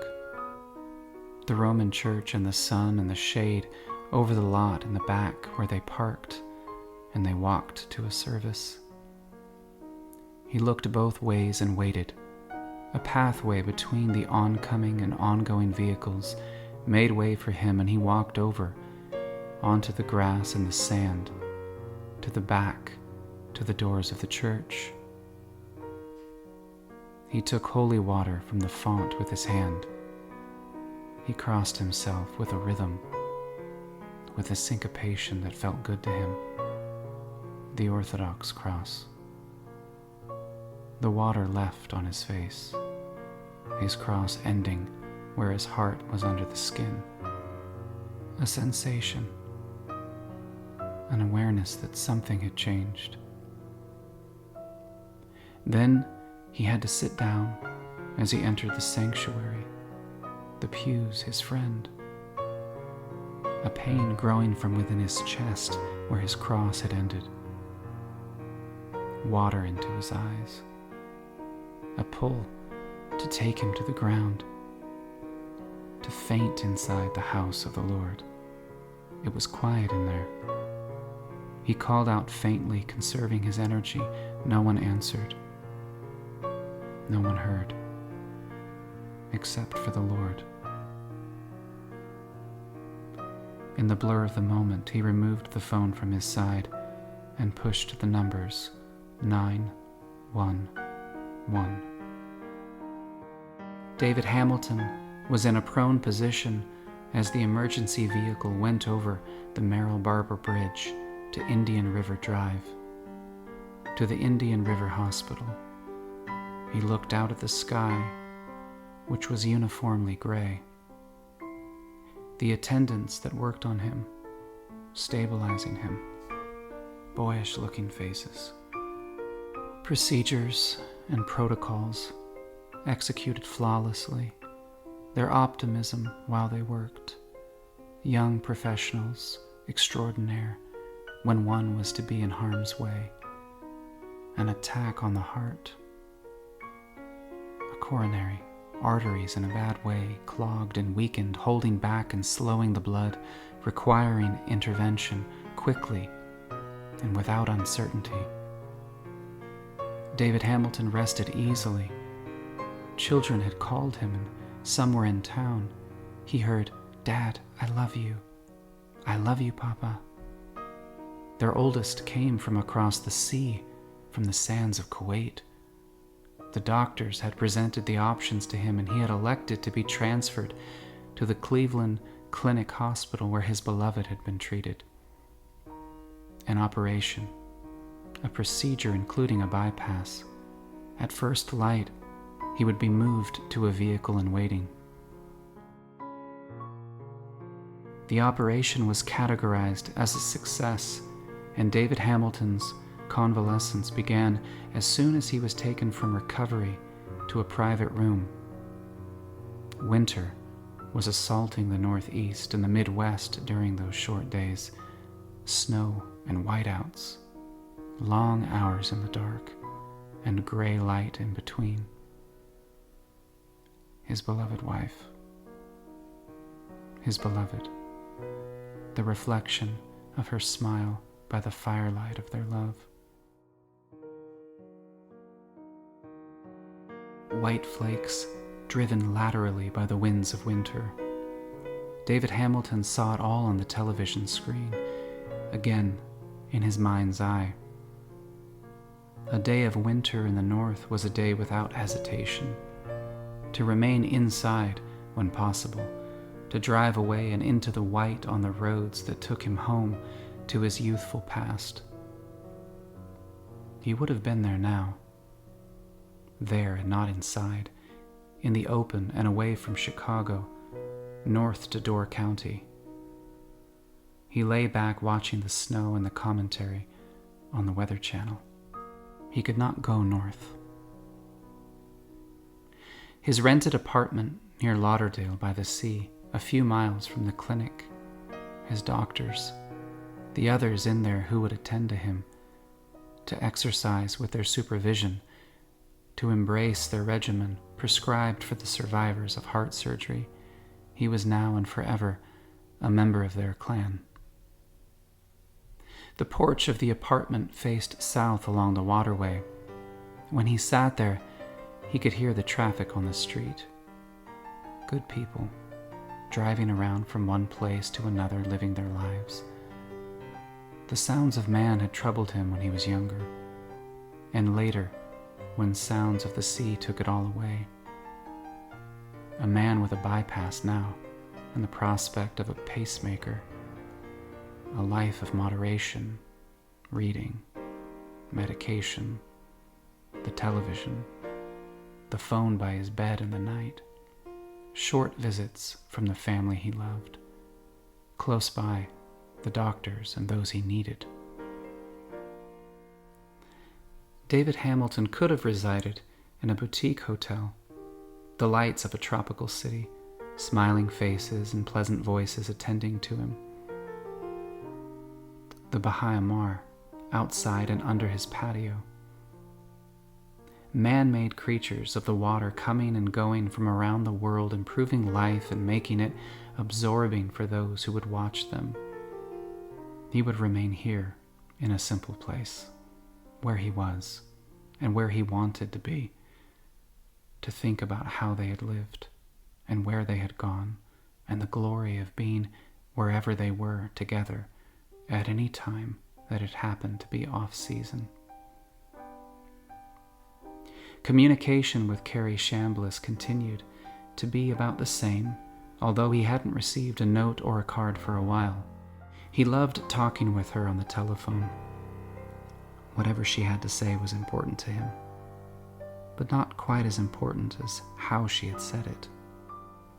The Roman church and the sun and the shade over the lot in the back where they parked and they walked to a service. He looked both ways and waited. A pathway between the oncoming and ongoing vehicles made way for him, and he walked over onto the grass and the sand, to the back, to the doors of the church. He took holy water from the font with his hand. He crossed himself with a rhythm, with a syncopation that felt good to him. The Orthodox cross. The water left on his face, his cross ending where his heart was under the skin. A sensation, an awareness that something had changed. Then he had to sit down as he entered the sanctuary, the pews his friend. A pain growing from within his chest where his cross had ended. Water into his eyes. A pull to take him to the ground, to faint inside the house of the Lord. It was quiet in there. He called out faintly, conserving his energy. No one answered. No one heard, except for the Lord. In the blur of the moment, he removed the phone from his side and pushed the numbers 911. David Hamilton was in a prone position as the emergency vehicle went over the Merrill Barber Bridge to Indian River Drive, to the Indian River Hospital. He looked out at the sky, which was uniformly gray. The attendants that worked on him, stabilizing him, boyish-looking faces. Procedures and protocols executed flawlessly, their optimism while they worked. Young professionals extraordinaire when one was to be in harm's way. An attack on the heart. A coronary, arteries in a bad way, clogged and weakened, holding back and slowing the blood, requiring intervention quickly and without uncertainty. David Hamilton rested easily. Children had called him, and some were in town. He heard, "Dad, I love you. I love you, Papa." Their oldest came from across the sea, from the sands of Kuwait. The doctors had presented the options to him, and he had elected to be transferred to the Cleveland Clinic Hospital where his beloved had been treated. An operation, a procedure including a bypass. At first light, he would be moved to a vehicle in waiting. The operation was categorized as a success, and David Hamilton's convalescence began as soon as he was taken from recovery to a private room. Winter was assaulting the Northeast and the Midwest during those short days. Snow and whiteouts, long hours in the dark, and gray light in between. His beloved wife. His beloved. The reflection of her smile by the firelight of their love. White flakes driven laterally by the winds of winter. David Hamilton saw it all on the television screen, again in his mind's eye. A day of winter in the north was a day without hesitation. To remain inside when possible, to drive away and into the white on the roads that took him home to his youthful past. He would have been there now. There and not inside, in the open and away from Chicago, north to Door County. He lay back watching the snow and the commentary on the Weather Channel. He could not go north. His rented apartment near Lauderdale by the sea, a few miles from the clinic, his doctors, the others in there who would attend to him, to exercise with their supervision, to embrace their regimen prescribed for the survivors of heart surgery. He was now and forever a member of their clan. The porch of the apartment faced south along the waterway. When he sat there, he could hear the traffic on the street. Good people, driving around from one place to another, living their lives. The sounds of man had troubled him when he was younger, and later, when sounds of the sea took it all away. A man with a bypass now, and the prospect of a pacemaker. A life of moderation, reading, medication, the television, the phone by his bed in the night, short visits from the family he loved, close by, the doctors and those he needed. David Hamilton could have resided in a boutique hotel, the lights of a tropical city, smiling faces and pleasant voices attending to him. The Baha'i Mar, outside and under his patio. Man-made creatures of the water coming and going from around the world, improving life and making it absorbing for those who would watch them. He would remain here in a simple place, where he was and where he wanted to be, to think about how they had lived and where they had gone, and the glory of being wherever they were together at any time that it happened to be off-season. Communication with Carrie Chambliss continued to be about the same, although he hadn't received a note or a card for a while. He loved talking with her on the telephone. Whatever she had to say was important to him, but not quite as important as how she had said it.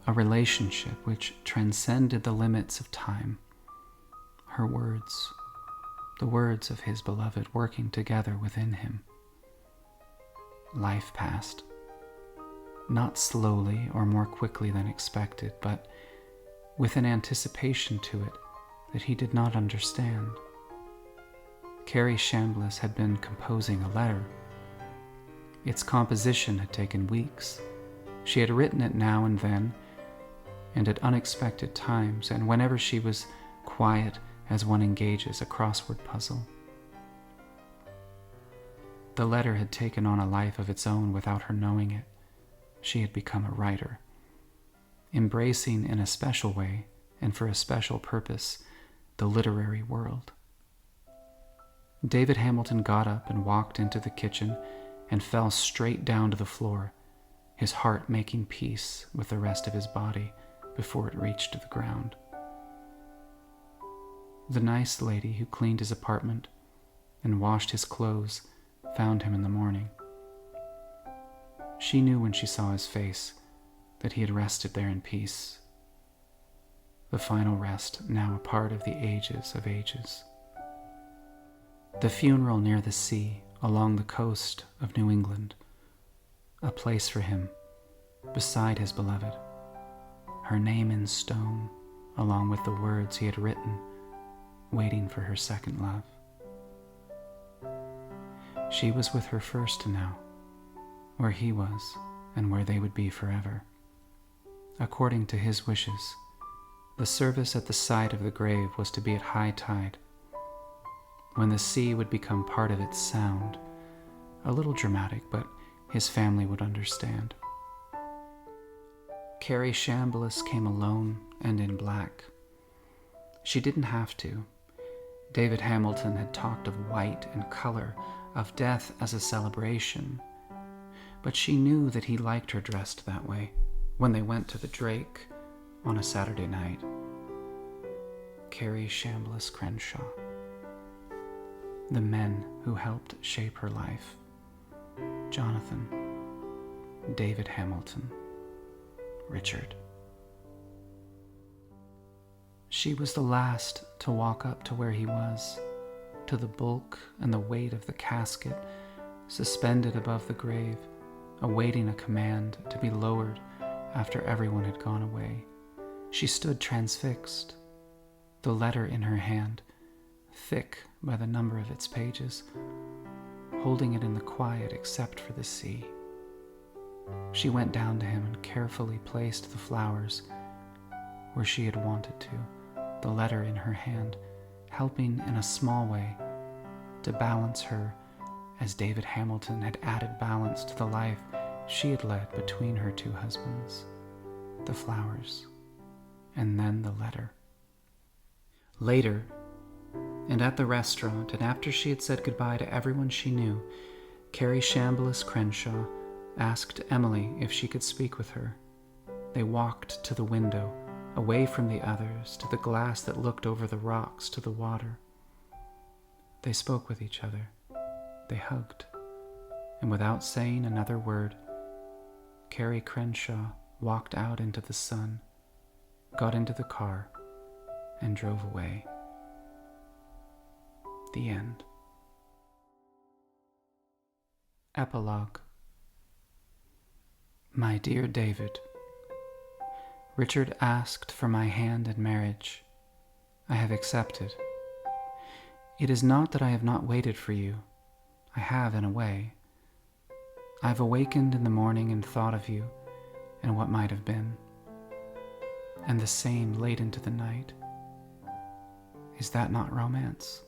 A relationship which transcended the limits of time. Her words, the words of his beloved working together within him. Life passed, not slowly or more quickly than expected, but with an anticipation to it that he did not understand. Carrie Chambliss had been composing a letter. Its composition had taken weeks. She had written it now and then, and at unexpected times, and whenever she was quiet as one engages a crossword puzzle. The letter had taken on a life of its own without her knowing it. She had become a writer, embracing in a special way and for a special purpose the literary world. David Hamilton got up and walked into the kitchen and fell straight down to the floor, his heart making peace with the rest of his body before it reached the ground. The nice lady who cleaned his apartment and washed his clothes found him in the morning. She knew when she saw his face that he had rested there in peace. The final rest, now a part of the ages of ages. The funeral near the sea, along the coast of New England, a place for him, beside his beloved, her name in stone, along with the words he had written, waiting for her second love. She was with her first now, where he was and where they would be forever. According to his wishes, the service at the side of the grave was to be at high tide, when the sea would become part of its sound, a little dramatic, but his family would understand. Carrie Shambliss came alone and in black. She didn't have to. David Hamilton had talked of white and color, of death as a celebration, but she knew that he liked her dressed that way when they went to the Drake on a Saturday night. Carrie Shambliss Crenshaw. The men who helped shape her life. Jonathan, David Hamilton, Richard. She was the last to walk up to where he was, to the bulk and the weight of the casket suspended above the grave, awaiting a command to be lowered after everyone had gone away. She stood transfixed, the letter in her hand, thick by the number of its pages, holding it in the quiet except for the sea. She went down to him and carefully placed the flowers where she had wanted to, the letter in her hand, helping in a small way to balance her as David Hamilton had added balance to the life she had led between her two husbands. The flowers, and then the letter. Later, and at the restaurant, and after she had said goodbye to everyone she knew, Carrie Shambliss Crenshaw asked Emily if she could speak with her. They walked to the window, away from the others, to the glass that looked over the rocks to the water. They spoke with each other. They hugged. And without saying another word, Carrie Crenshaw walked out into the sun, got into the car, and drove away. The end. Epilogue. My dear David, Richard asked for my hand in marriage. I have accepted. It is not that I have not waited for you. I have, in a way. I have awakened in the morning and thought of you and what might have been, and the same late into the night. Is that not romance?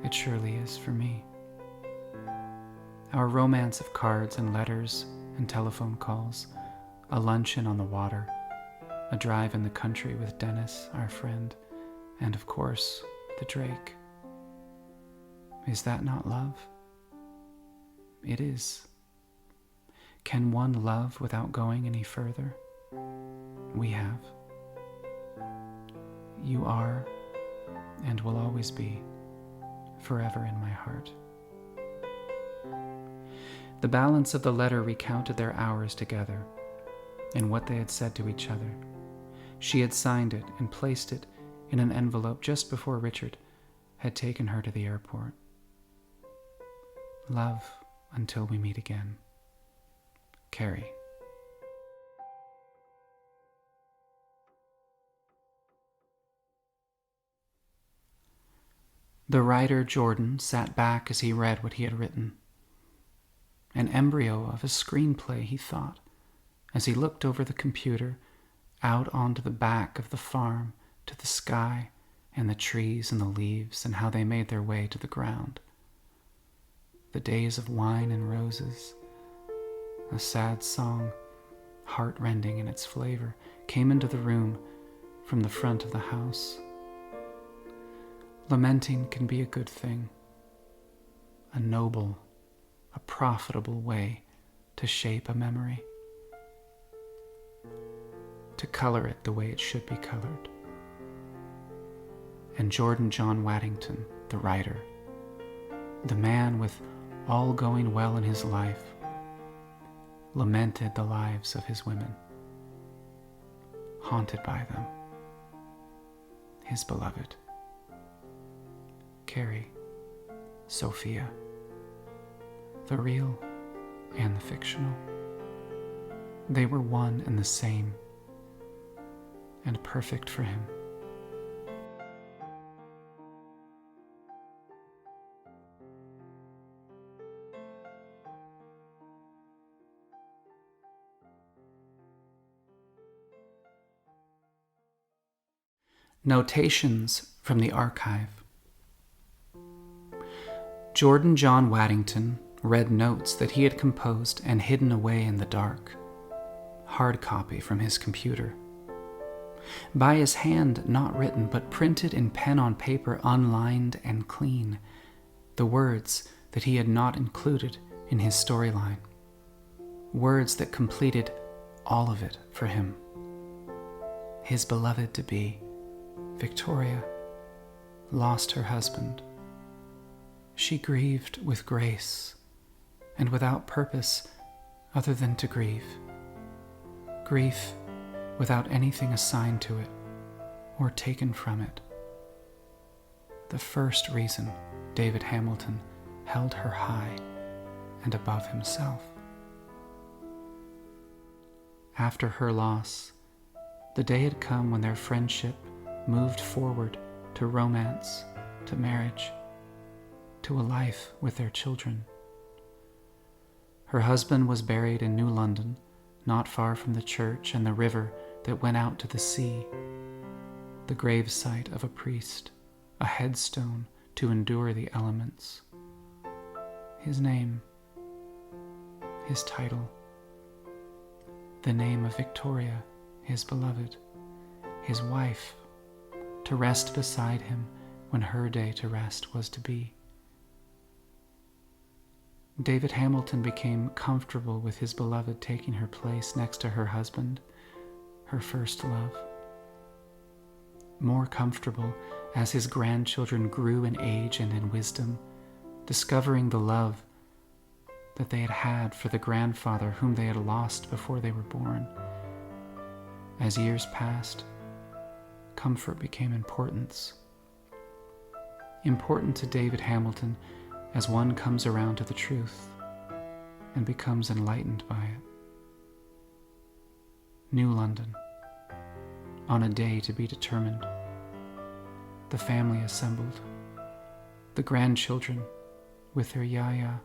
It surely is for me. Our romance of cards and letters and telephone calls, a luncheon on the water, a drive in the country with Dennis, our friend, and of course, the Drake. Is that not love? It is. Can one love without going any further? We have. You are, and will always be, forever in my heart. The balance of the letter recounted their hours together and what they had said to each other. She had signed it and placed it in an envelope just before Richard had taken her to the airport. Love until we meet again. Carrie. The writer, Jordan, sat back as he read what he had written. An embryo of a screenplay, he thought, as he looked over the computer, out onto the back of the farm, to the sky and the trees and the leaves and how they made their way to the ground. The days of wine and roses, a sad song, heart-rending in its flavor, came into the room from the front of the house. Lamenting can be a good thing, a noble, a profitable way to shape a memory, to color it the way it should be colored. And Jordan John Waddington, the writer, the man with all going well in his life, lamented the lives of his women, haunted by them. His beloved, Carrie, Sophia, the real and the fictional, they were one and the same, and perfect for him. Notations from the archive. Jordan John Waddington read notes that he had composed and hidden away in the dark, hard copy from his computer. By his hand, not written, but printed in pen on paper, unlined and clean, the words that he had not included in his storyline, words that completed all of it for him. His beloved-to-be, Victoria, lost her husband. She grieved with grace and without purpose other than to grieve. Grief without anything assigned to it or taken from it. The first reason David Hamilton held her high and above himself. After her loss, the day had come when their friendship moved forward to romance, to marriage, to a life with their children. Her husband was buried in New London, not far from the church and the river that went out to the sea, the gravesite of a priest, a headstone to endure the elements. His name, his title, the name of Victoria, his beloved, his wife, to rest beside him when her day to rest was to be. David Hamilton became comfortable with his beloved taking her place next to her husband, her first love. More comfortable as his grandchildren grew in age and in wisdom, discovering the love that they had had for the grandfather whom they had lost before they were born. As years passed, comfort became importance. Important to David Hamilton as one comes around to the truth and becomes enlightened by it. New London, on a day to be determined. The family assembled, the grandchildren with their yaya,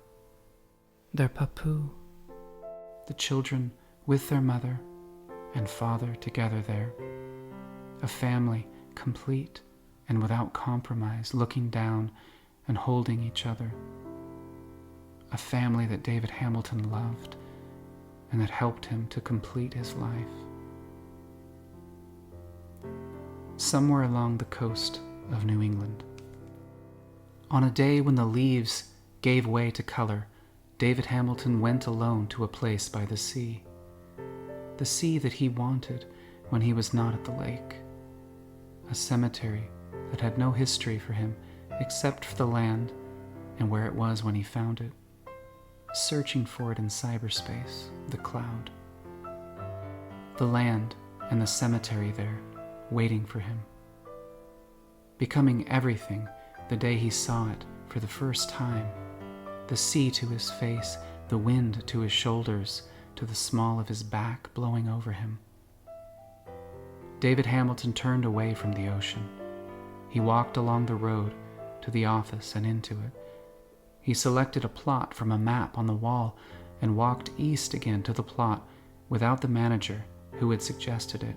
their papu, the children with their mother and father together there. A family complete and without compromise, looking down and holding each other. A family that David Hamilton loved and that helped him to complete his life. Somewhere along the coast of New England, on a day when the leaves gave way to color, David Hamilton went alone to a place by the sea that he wanted when he was not at the lake. A cemetery that had no history for him except for the land and where it was when he found it, searching for it in cyberspace, the cloud. The land and the cemetery there, waiting for him. Becoming everything the day he saw it for the first time, the sea to his face, the wind to his shoulders, to the small of his back blowing over him. David Hamilton turned away from the ocean. He walked along the road to the office and into it. He selected a plot from a map on the wall and walked east again to the plot without the manager who had suggested it.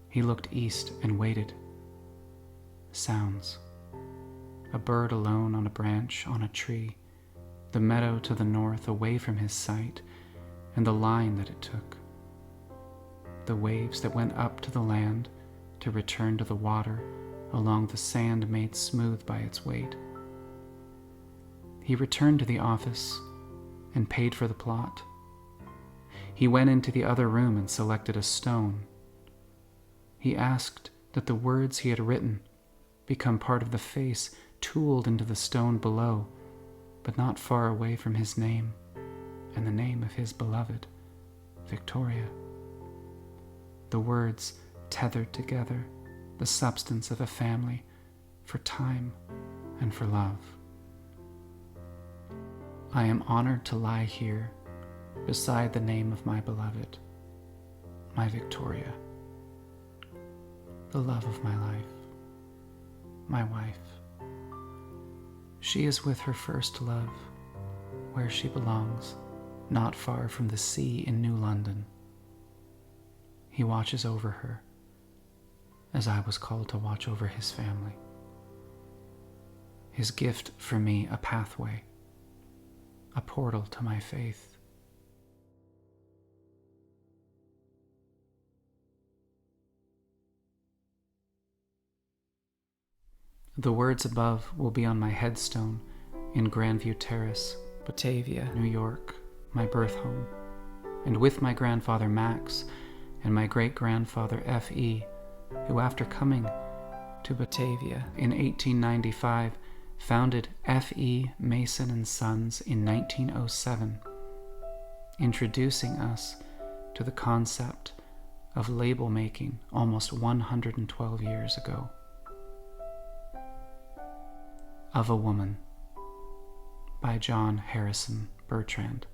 He looked east and waited. Sounds. A bird alone on a branch on a tree, the meadow to the north away from his sight, and the line that it took. The waves that went up to the land to return to the water along the sand made smooth by its weight. He returned to the office and paid for the plot. He went into the other room and selected a stone. He asked that the words he had written become part of the face tooled into the stone below, but not far away from his name. and the name of his beloved, Victoria. The words tethered together the substance of a family for time and for love. I am honored to lie here beside the name of my beloved, my Victoria, the love of my life, my wife. She is with her first love, where she belongs, not far from the sea in New London. He watches over her, as I was called to watch over his family. His gift for me a pathway, a portal to my faith. The words above will be on my headstone in Grandview Terrace, Batavia, New York, my birth home, and with my grandfather Max and my great-grandfather F.E., who after coming to Batavia in 1895 founded F.E. Mason and Sons in 1907, introducing us to the concept of label making almost 112 years ago. Of a Woman by John Harrison Bertrand.